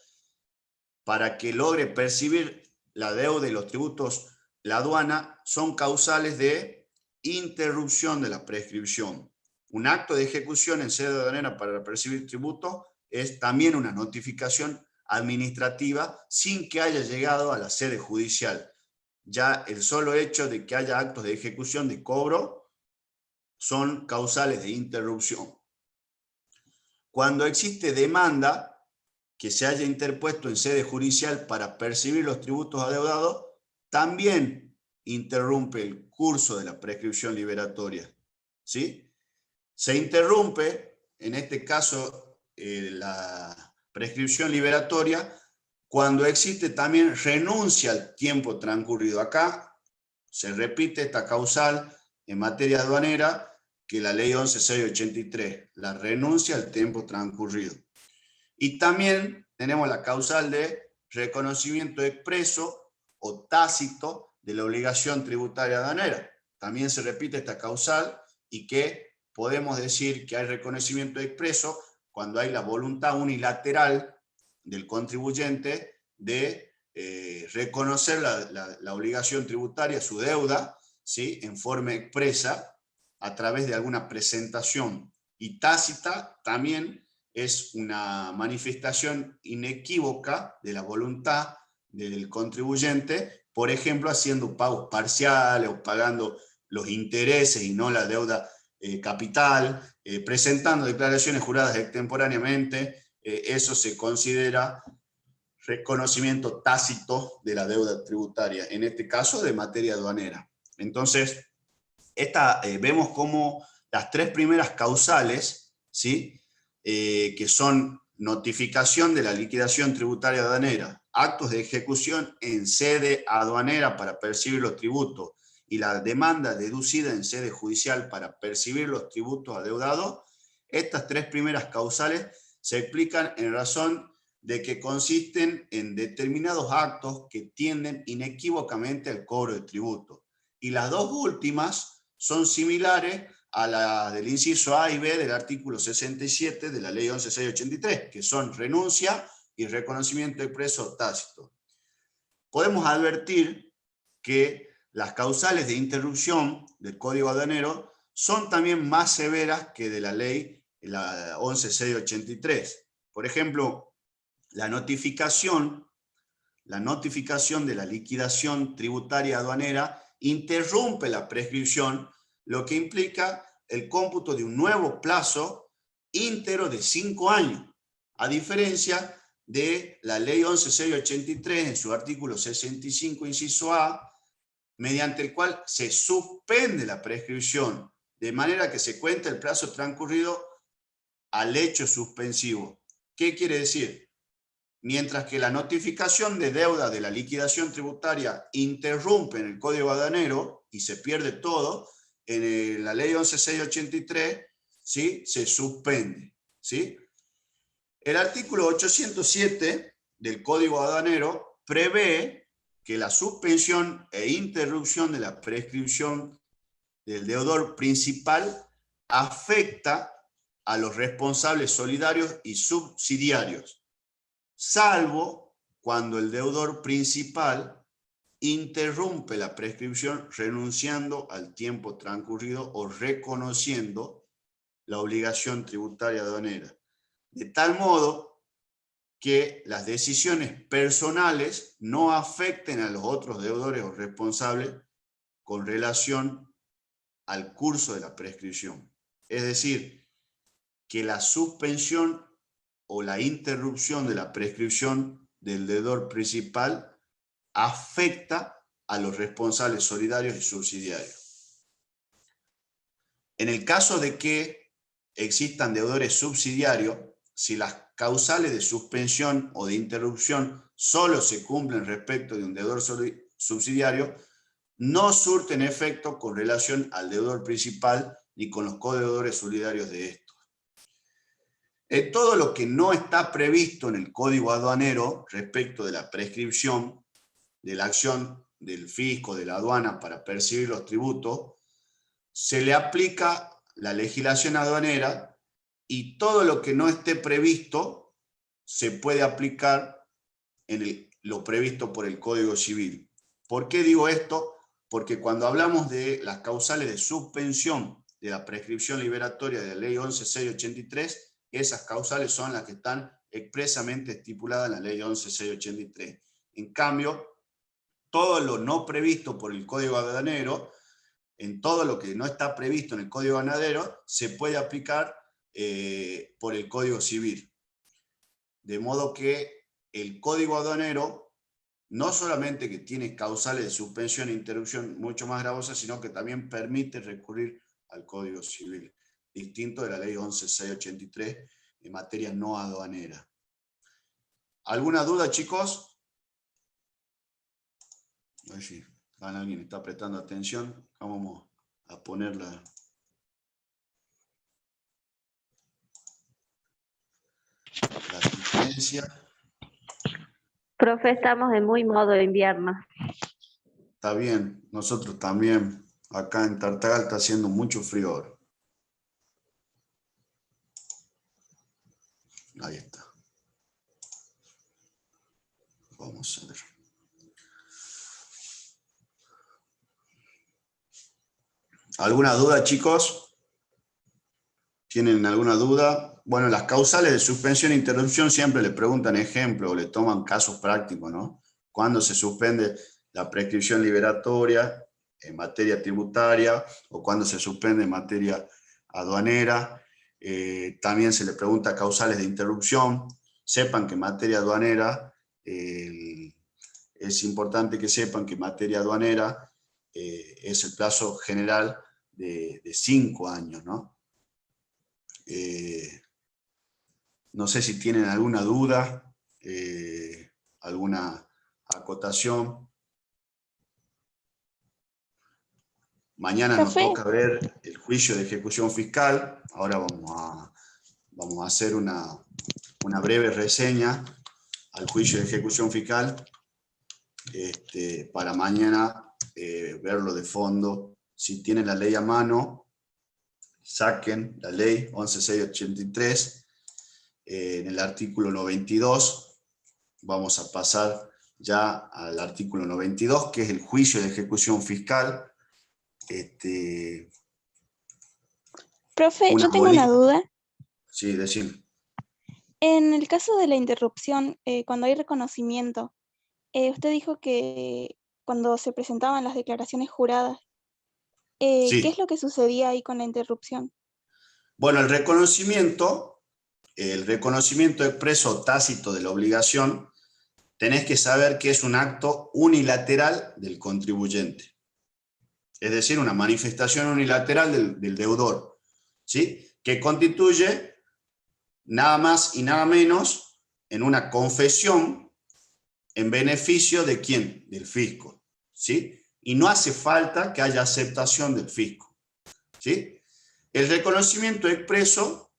[SPEAKER 1] para que logre percibir la deuda y los tributos, la aduana, son causales de interrupción de la prescripción. Un acto de ejecución en sede aduanera para percibir tributos es también una notificación administrativa sin que haya llegado a la sede judicial. Ya el solo hecho de que haya actos de ejecución de cobro son causales de interrupción. Cuando existe demanda que se haya interpuesto en sede judicial para percibir los tributos adeudados, también interrumpe el curso de la prescripción liberatoria. ¿Sí? Se interrumpe, en este caso, la prescripción liberatoria cuando existe también renuncia al tiempo transcurrido. Acá se repite esta causal en materia aduanera que la ley 11.683, la renuncia al tiempo transcurrido. Y también tenemos la causal de reconocimiento expreso o tácito de la obligación tributaria aduanera. También se repite esta causal y que podemos decir que hay reconocimiento expreso cuando hay la voluntad unilateral del contribuyente de reconocer la obligación tributaria, su deuda, ¿sí?, en forma expresa a través de alguna presentación. Y tácita también es una manifestación inequívoca de la voluntad del contribuyente, por ejemplo, haciendo pagos parciales o pagando los intereses y no la deuda capital, presentando declaraciones juradas extemporáneamente. Eso se considera reconocimiento tácito de la deuda tributaria, en este caso de materia aduanera. Entonces, vemos como las tres primeras causales, ¿sí?, que son notificación de la liquidación tributaria aduanera, actos de ejecución en sede aduanera para percibir los tributos y la demanda deducida en sede judicial para percibir los tributos adeudados, estas tres primeras causales se explican en razón de que consisten en determinados actos que tienden inequívocamente al cobro de tributo. Y las dos últimas son similares a las del inciso A y B del artículo 67 de la ley 11.683, que son renuncia y reconocimiento expreso tácito. Podemos advertir que las causales de interrupción del Código Aduanero son también más severas que de la ley 11.683. Por ejemplo, la notificación de la liquidación tributaria aduanera interrumpe la prescripción, lo que implica el cómputo de un nuevo plazo íntegro de 5 años, a diferencia de la ley 11.683 en su artículo 65, inciso A, mediante el cual se suspende la prescripción, de manera que se cuenta el plazo transcurrido al hecho suspensivo. ¿Qué quiere decir? Mientras que la notificación de deuda de la liquidación tributaria interrumpe en el Código Aduanero y se pierde todo, en la ley 11.683, ¿sí?, se suspende, ¿sí? El artículo 807 del Código Aduanero prevé que la suspensión e interrupción de la prescripción del deudor principal afecta a los responsables solidarios y subsidiarios, salvo cuando el deudor principal interrumpe la prescripción renunciando al tiempo transcurrido o reconociendo la obligación tributaria aduanera, de tal modo que las decisiones personales no afecten a los otros deudores o responsables con relación al curso de la prescripción. Es decir, que la suspensión o la interrupción de la prescripción del deudor principal afecta a los responsables solidarios y subsidiarios. En el caso de que existan deudores subsidiarios, si las causales de suspensión o de interrupción solo se cumplen respecto de un deudor subsidiario, no surten efecto con relación al deudor principal ni con los codeudores solidarios de estos. En todo lo que no está previsto en el Código Aduanero respecto de la prescripción de la acción del fisco, de la aduana para percibir los tributos, se le aplica la legislación aduanera, y todo lo que no esté previsto se puede aplicar en lo previsto por el Código Civil. ¿Por qué digo esto? Porque cuando hablamos de las causales de suspensión de la prescripción liberatoria de la ley 11.683, esas causales son las que están expresamente estipuladas en la ley 11.683. En cambio, todo lo no previsto por el Código Aduanero, en todo lo que no está previsto en el Código Aduanero, se puede aplicar por el Código Civil. De modo que el Código Aduanero no solamente que tiene causales de suspensión e interrupción mucho más gravosas, sino que también permite recurrir al Código Civil, distinto de la ley 11.683 en materia no aduanera. ¿Alguna duda, chicos? A ver si alguien está prestando atención. Vamos a poner la asistencia.
[SPEAKER 2] Profe, estamos en muy modo invierno.
[SPEAKER 1] Está bien, nosotros también. Acá en Tartagal está haciendo mucho frío ahora. Ahí está. Vamos a ver. ¿Alguna duda, chicos? ¿Tienen alguna duda? Bueno, las causales de suspensión e interrupción siempre le preguntan ejemplo o le toman casos prácticos, ¿no? ¿Cuándo se suspende la prescripción liberatoria en materia tributaria o cuándo se suspende en materia aduanera? También se le pregunta causales de interrupción. Sepan que en materia aduanera, es importante que sepan que en materia aduanera es el plazo general de 5 años, ¿no? No sé si tienen alguna duda, alguna acotación. Mañana nos
[SPEAKER 3] Profe,
[SPEAKER 1] toca ver el juicio de ejecución fiscal. Ahora vamos a hacer una breve reseña al juicio de ejecución fiscal, para mañana verlo de fondo. Si tienen la ley a mano, saquen la ley 11683, en el artículo 92, vamos a pasar ya al artículo 92, que es el juicio de ejecución fiscal.
[SPEAKER 3] profe,
[SPEAKER 1] Una
[SPEAKER 3] yo tengo una
[SPEAKER 1] bolita.
[SPEAKER 3] duda.
[SPEAKER 1] Sí, decime.
[SPEAKER 3] En el caso de la interrupción, cuando hay reconocimiento, usted dijo que cuando se presentaban las declaraciones juradas, ¿qué es
[SPEAKER 1] Sí.
[SPEAKER 3] lo que sucedía ahí con la interrupción?
[SPEAKER 1] Bueno, el reconocimiento expreso o tácito de la obligación, tenés que saber que es un acto unilateral del contribuyente. Es decir, una manifestación unilateral del deudor, ¿sí? Que constituye nada más y nada menos en una confesión en beneficio de ¿quién? Del fisco, ¿sí? Y no hace falta que haya aceptación del fisco, ¿sí? El reconocimiento expreso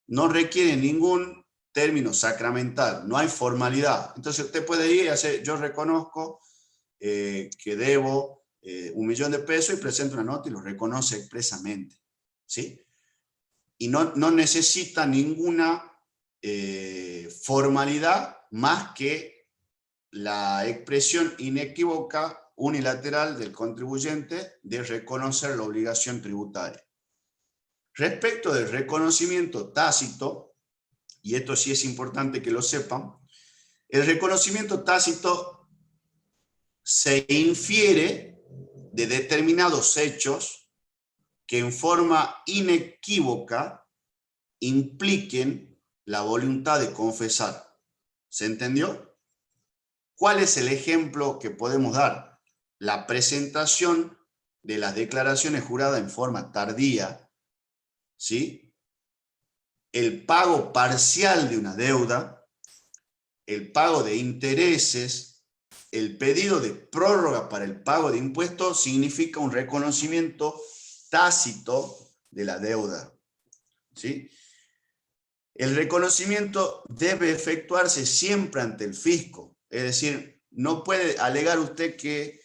[SPEAKER 1] no requiere ningún término sacramental, no hay formalidad. Entonces usted puede ir y hacer, yo reconozco que debo 1.000.000 de pesos y presenta una nota y lo reconoce expresamente, ¿sí? Y no necesita ninguna formalidad más que la expresión inequívoca unilateral del contribuyente de reconocer la obligación tributaria. Respecto del reconocimiento tácito, y esto sí es importante que lo sepan, el reconocimiento tácito se infiere de determinados hechos que en forma inequívoca impliquen la voluntad de confesar. ¿Se entendió? ¿Cuál es el ejemplo que podemos dar? La presentación de las declaraciones juradas en forma tardía, ¿sí? El pago parcial de una deuda, el pago de intereses, el pedido de prórroga para el pago de impuestos significa un reconocimiento tácito de la deuda, ¿sí? El reconocimiento debe efectuarse siempre ante el fisco, es decir, no puede alegar usted que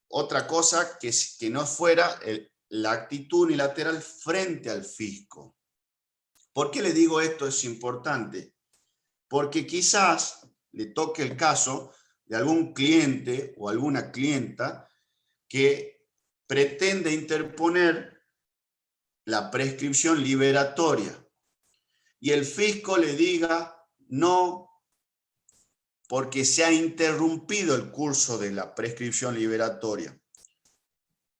[SPEAKER 1] otra cosa que no fuera la actitud unilateral frente al fisco. ¿Por qué le digo esto? Es importante. Porque quizás le toque el caso de algún cliente o alguna clienta que pretende interponer la prescripción liberatoria y el fisco le diga no, porque se ha interrumpido el curso de la prescripción liberatoria.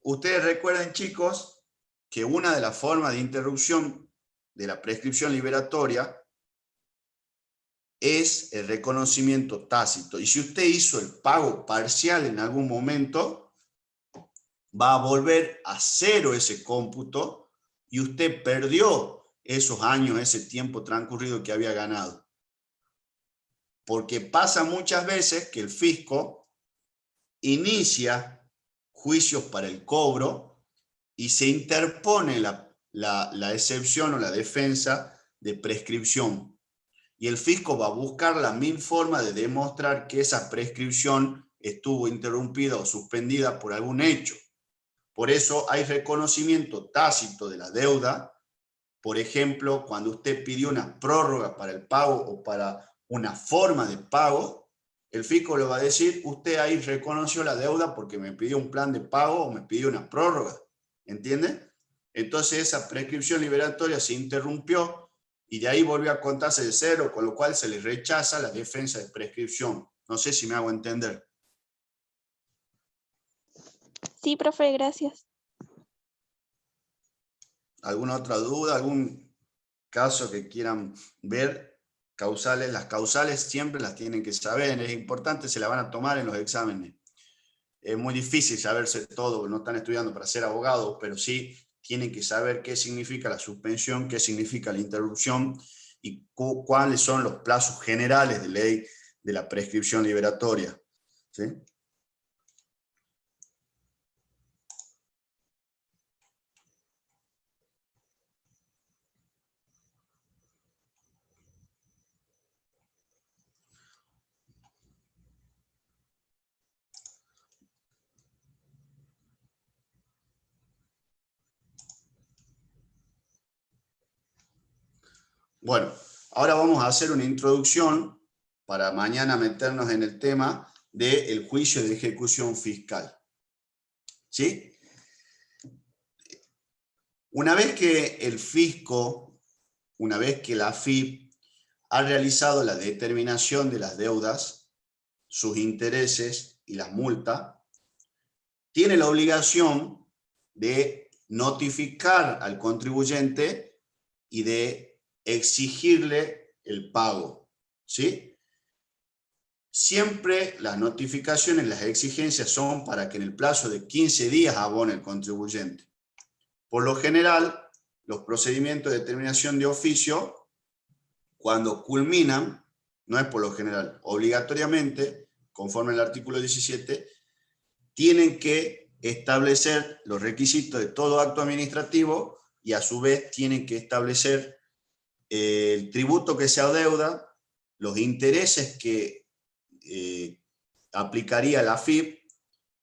[SPEAKER 1] Ustedes recuerden, chicos, que una de las formas de interrupción de la prescripción liberatoria es el reconocimiento tácito. Y si usted hizo el pago parcial en algún momento, va a volver a cero ese cómputo y usted perdió esos años, ese tiempo transcurrido que había ganado. Porque pasa muchas veces que el fisco inicia juicios para el cobro y se interpone la excepción o la defensa de prescripción. Y el fisco va a buscar la mil formas de demostrar que esa prescripción estuvo interrumpida o suspendida por algún hecho. Por eso hay reconocimiento tácito de la deuda. Por ejemplo, cuando usted pidió una prórroga para el pago o para una forma de pago, el fisco le va a decir, usted ahí reconoció la deuda porque me pidió un plan de pago o me pidió una prórroga. ¿Entiende? Entonces esa prescripción liberatoria se interrumpió y de ahí volvió a contarse de cero, con lo cual se le rechaza la defensa de prescripción. No sé si me hago entender.
[SPEAKER 3] Sí, profe, gracias.
[SPEAKER 1] ¿Alguna otra duda? ¿Algún caso que quieran ver? Causales. Las causales siempre las tienen que saber. Es importante, se la van a tomar en los exámenes. Es muy difícil saberse todo, no están estudiando para ser abogados, pero sí tienen que saber qué significa la suspensión, qué significa la interrupción y cuáles son los plazos generales de ley de la prescripción liberatoria. ¿Sí? Bueno, ahora vamos a hacer una introducción para mañana meternos en el tema del juicio de ejecución fiscal. ¿Sí? Una vez que el fisco, una vez que la AFIP ha realizado la determinación de las deudas, sus intereses y las multas, tiene la obligación de notificar al contribuyente y de exigirle el pago, ¿sí? Siempre las notificaciones, las exigencias son para que en el plazo de 15 días abone el contribuyente. Por lo general, los procedimientos de determinación de oficio, cuando culminan, no es por lo general, obligatoriamente, conforme al artículo 17, tienen que establecer los requisitos de todo acto administrativo y a su vez tienen que establecer el tributo que se adeuda, los intereses que aplicaría la AFIP,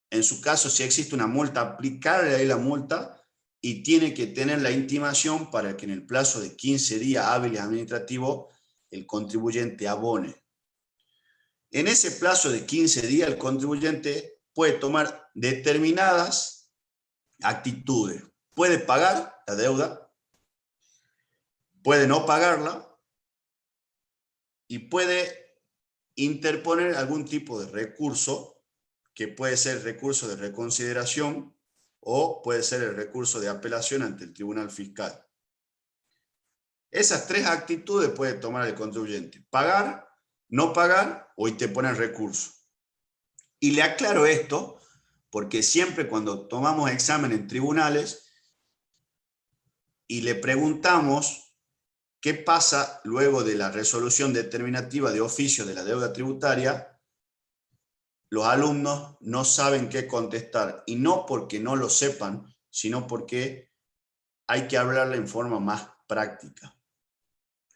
[SPEAKER 1] en su caso si existe una multa, aplicarle ahí la multa y tiene que tener la intimación para que en el plazo de 15 días hábiles administrativos el contribuyente abone. En ese plazo de 15 días el contribuyente puede tomar determinadas actitudes. Puede pagar la deuda, puede no pagarla y puede interponer algún tipo de recurso, que puede ser recurso de reconsideración o puede ser el recurso de apelación ante el Tribunal Fiscal. Esas tres actitudes puede tomar el contribuyente: pagar, no pagar o interponer recurso. Y le aclaro esto porque siempre cuando tomamos examen en tribunales y le preguntamos qué pasa luego de la resolución determinativa de oficio de la deuda tributaria, los alumnos no saben qué contestar, y no porque no lo sepan, sino porque hay que hablarle en forma más práctica.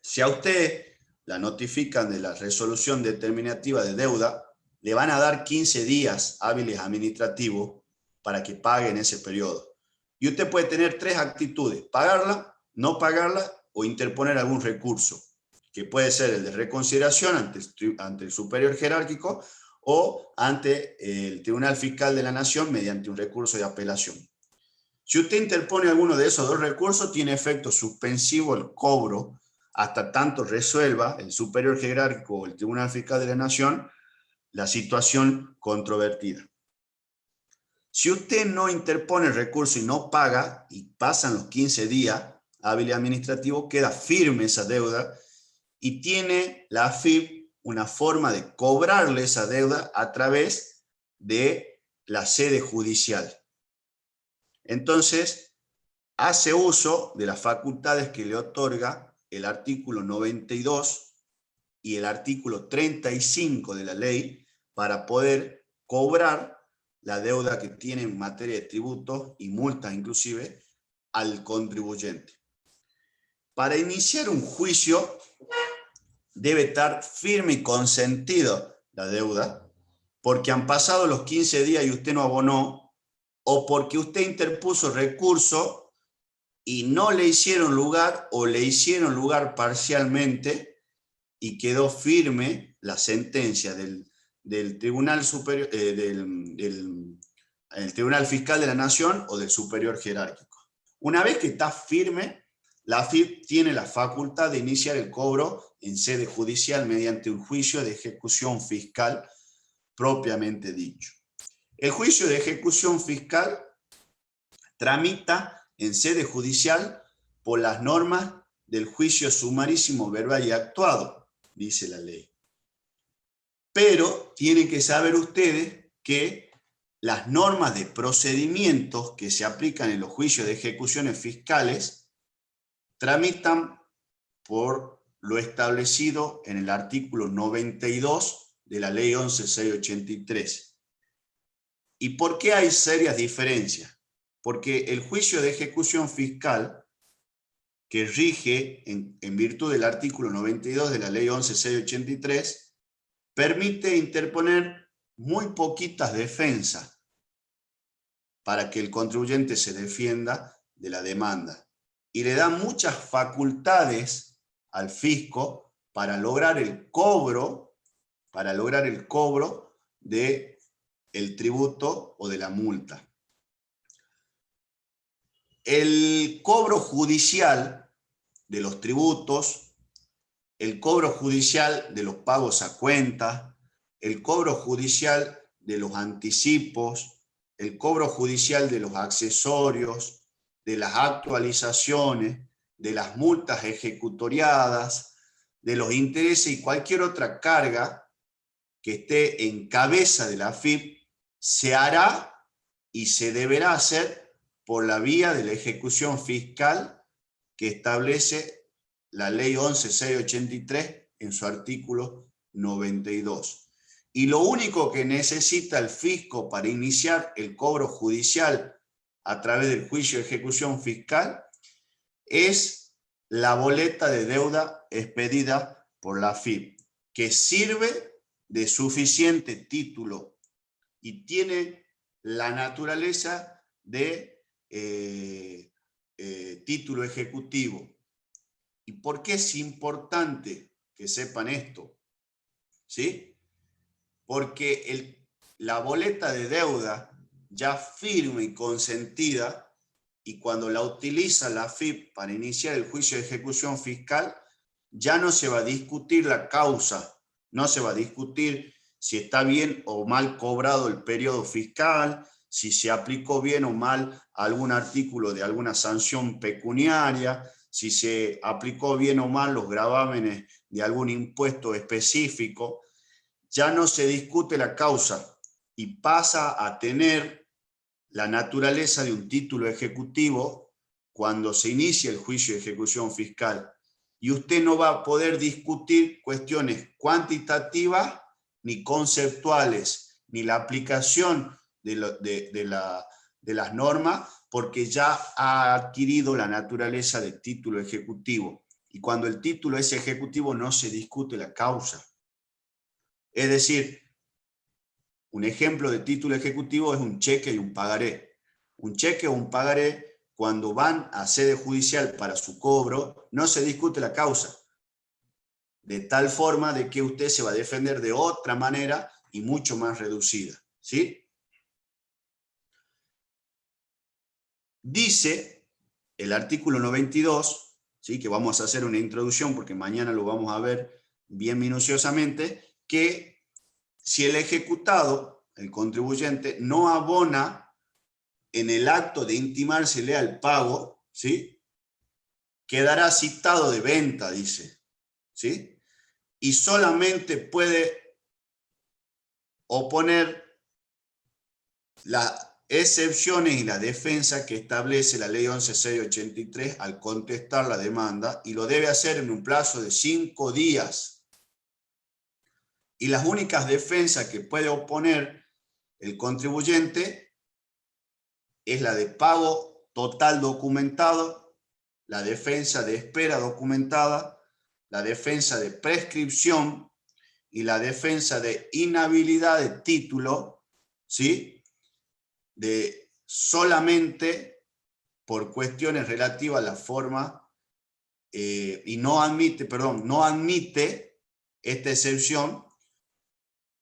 [SPEAKER 1] Si a usted la notifican de la resolución determinativa de deuda, le van a dar 15 días hábiles administrativos para que pague en ese periodo. Y usted puede tener tres actitudes: pagarla, no pagarla o interponer algún recurso, que puede ser el de reconsideración ante el superior jerárquico o ante el Tribunal Fiscal de la Nación mediante un recurso de apelación. Si usted interpone alguno de esos dos recursos, tiene efecto suspensivo el cobro hasta tanto resuelva el superior jerárquico o el Tribunal Fiscal de la Nación la situación controvertida. Si usted no interpone el recurso y no paga, y pasan los 15 días hábiles administrativos, queda firme esa deuda y tiene la AFIP una forma de cobrarle esa deuda a través de la sede judicial. Entonces, hace uso de las facultades que le otorga el artículo 92 y el artículo 35 de la ley para poder cobrar la deuda que tiene en materia de tributos y multas inclusive al contribuyente. Para iniciar un juicio debe estar firme y consentido la deuda, porque han pasado los 15 días y usted no abonó, o porque usted interpuso recurso y no le hicieron lugar o le hicieron lugar parcialmente y quedó firme la sentencia del Tribunal Superior, el Tribunal Fiscal de la Nación o del Superior Jerárquico. Una vez que está firme, la AFIP tiene la facultad de iniciar el cobro en sede judicial mediante un juicio de ejecución fiscal propiamente dicho. El juicio de ejecución fiscal tramita en sede judicial por las normas del juicio sumarísimo verbal y actuado, dice la ley. Pero tienen que saber ustedes que las normas de procedimientos que se aplican en los juicios de ejecuciones fiscales tramitan por lo establecido en el artículo 92 de la ley 11.683. ¿Y por qué hay serias diferencias? Porque el juicio de ejecución fiscal, que rige en virtud del artículo 92 de la ley 11.683, permite interponer muy poquitas defensas para que el contribuyente se defienda de la demanda. Y le da muchas facultades al fisco para lograr el cobro del tributo o de la multa. El cobro judicial de los tributos, el cobro judicial de los pagos a cuenta, el cobro judicial de los anticipos, el cobro judicial de los accesorios, de las actualizaciones, de las multas ejecutoriadas, de los intereses y cualquier otra carga que esté en cabeza de la AFIP, se hará y se deberá hacer por la vía de la ejecución fiscal que establece la Ley 11.683 en su artículo 92. Y lo único que necesita el fisco para iniciar el cobro judicial a través del juicio de ejecución fiscal es la boleta de deuda expedida por la AFIP, que sirve de suficiente título y tiene la naturaleza de título ejecutivo. ¿Y por qué es importante que sepan esto? ¿Sí? Porque la boleta de deuda ya firme y consentida, y cuando la utiliza la AFIP para iniciar el juicio de ejecución fiscal, ya no se va a discutir la causa, no se va a discutir si está bien o mal cobrado el periodo fiscal, si se aplicó bien o mal algún artículo de alguna sanción pecuniaria, si se aplicó bien o mal los gravámenes de algún impuesto específico. Ya no se discute la causa y pasa a tener la naturaleza de un título ejecutivo cuando se inicia el juicio de ejecución fiscal. Y usted no va a poder discutir cuestiones cuantitativas ni conceptuales, ni la aplicación de las normas, porque ya ha adquirido la naturaleza de título ejecutivo. Y cuando el título es ejecutivo no se discute la causa. Es decir, un ejemplo de título ejecutivo es un cheque y un pagaré. Un cheque o un pagaré, cuando van a sede judicial para su cobro, no se discute la causa, de tal forma de que usted se va a defender de otra manera y mucho más reducida, ¿sí? Dice el artículo 92, ¿sí? Que vamos a hacer una introducción porque mañana lo vamos a ver bien minuciosamente, que si el ejecutado, el contribuyente, no abona en el acto de intimársele al pago, ¿sí? Quedará citado de venta, dice, ¿sí? Y solamente puede oponer las excepciones y la defensa que establece la Ley 11.683 al contestar la demanda, y lo debe hacer en un plazo de 5 días. Y las únicas defensas que puede oponer el contribuyente es la de pago total documentado, la defensa de espera documentada, la defensa de prescripción y la defensa de inhabilidad de título, ¿sí? De solamente por cuestiones relativas a la forma, y no admite esta excepción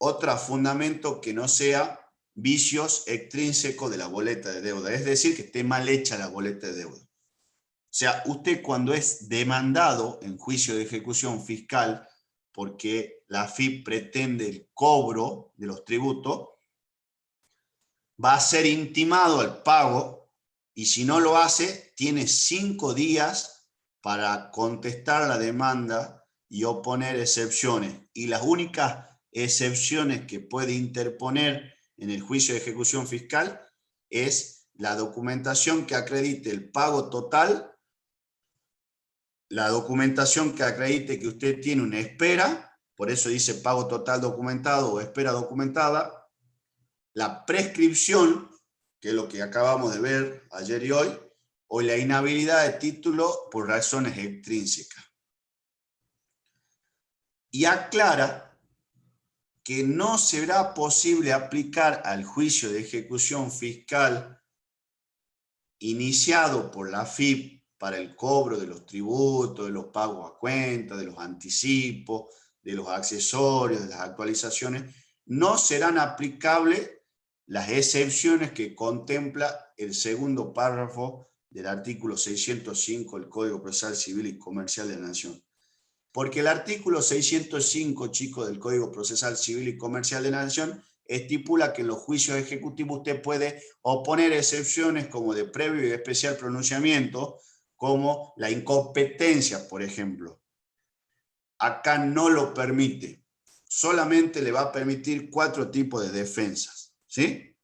[SPEAKER 1] otro fundamento que no sea vicios extrínsecos de la boleta de deuda, es decir, que esté mal hecha la boleta de deuda. O sea, usted cuando es demandado en juicio de ejecución fiscal porque la AFIP pretende el cobro de los tributos, va a ser intimado al pago, y si no lo hace, tiene 5 días para contestar la demanda y oponer excepciones. Y las únicas excepciones que puede interponer en el juicio de ejecución fiscal es la documentación que acredite el pago total, la documentación que acredite que usted tiene una espera, por eso dice pago total documentado o espera documentada, la prescripción, que es lo que acabamos de ver ayer y hoy, o la inhabilidad de título por razones extrínsecas. Y aclara que no será posible aplicar al juicio de ejecución fiscal iniciado por la AFIP para el cobro de los tributos, de los pagos a cuenta, de los anticipos, de los accesorios, de las actualizaciones, no serán aplicables las excepciones que contempla el segundo párrafo del artículo 605 del Código Procesal Civil y Comercial de la Nación. Porque el artículo 605, chicos, del Código Procesal Civil y Comercial de la Nación estipula que en los juicios ejecutivos usted puede oponer excepciones como de previo y especial pronunciamiento, como la incompetencia, por ejemplo. Acá no lo permite. Solamente le va a permitir 4 tipos de defensas, ¿sí?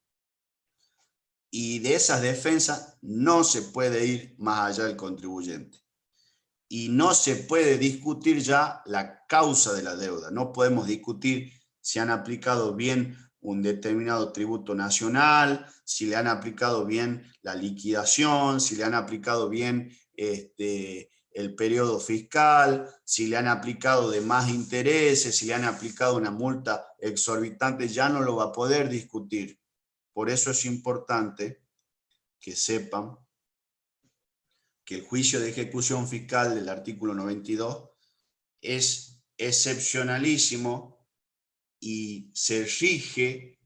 [SPEAKER 1] Y de esas defensas no se puede ir más allá del contribuyente. Y no se puede discutir ya la causa de la deuda. No podemos discutir si han aplicado bien un determinado tributo nacional, si le han aplicado bien la liquidación, si le han aplicado bien el periodo fiscal, si le han aplicado de más intereses, si le han aplicado una multa exorbitante, ya no lo va a poder discutir. Por eso es importante que sepan que el juicio de ejecución fiscal del artículo 92 es excepcionalísimo y se rige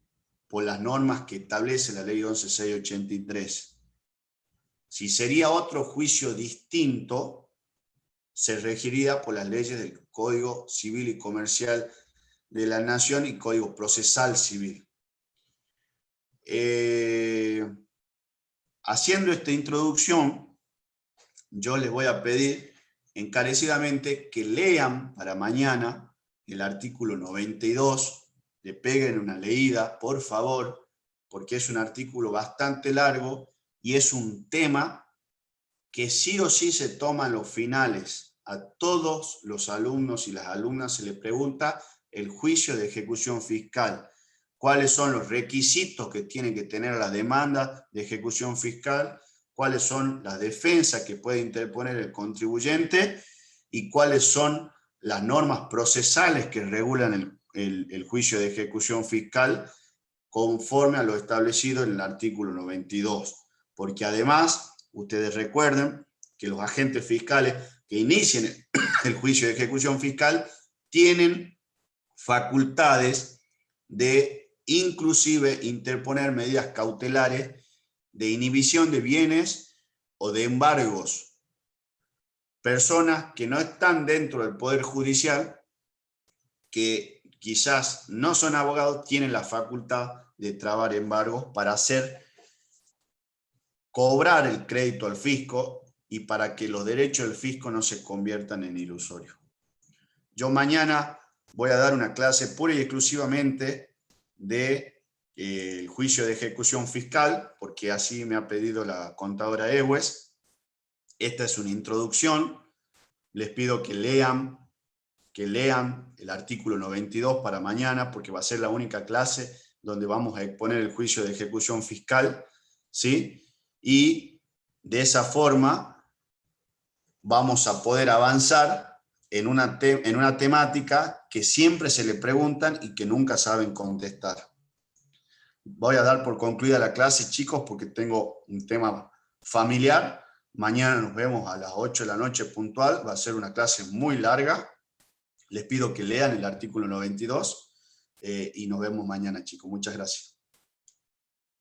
[SPEAKER 1] por las normas que establece la ley 11.683. Si sería otro juicio distinto, se regiría por las leyes del Código Civil y Comercial de la Nación y Código Procesal Civil. Haciendo esta introducción, yo les voy a pedir encarecidamente que lean para mañana el artículo 92, le peguen una leída, por favor, porque es un artículo bastante largo y es un tema que sí o sí se toma en los finales. A todos los alumnos y las alumnas se les pregunta el juicio de ejecución fiscal. ¿Cuáles son los requisitos que tienen que tener la demanda de ejecución fiscal? ¿Cuáles son las defensas que puede interponer el contribuyente? ¿Y cuáles son las normas procesales que regulan el juicio de ejecución fiscal conforme a lo establecido en el artículo 92? Porque además, ustedes recuerden que los agentes fiscales que inicien el juicio de ejecución fiscal tienen facultades de inclusive interponer medidas cautelares de inhibición de bienes o de embargos. Personas que no están dentro del Poder Judicial, que quizás no son abogados, tienen la facultad de trabar embargos para hacer cobrar el crédito al fisco y para que los derechos del fisco no se conviertan en ilusorios. Yo mañana voy a dar una clase pura y exclusivamente de el juicio de ejecución fiscal, porque así me ha pedido la contadora Ewes. Esta es una introducción. Les pido que lean el artículo 92 para mañana, porque va a ser la única clase donde vamos a exponer el juicio de ejecución fiscal, ¿sí? Y de esa forma vamos a poder avanzar en una temática que siempre se le preguntan y que nunca saben contestar. Voy a dar por concluida la clase, chicos, porque tengo un tema familiar. Mañana nos vemos a las 8 de la noche puntual. Va a ser una clase muy larga. Les pido que lean el artículo 92 y nos vemos mañana, chicos. Muchas gracias.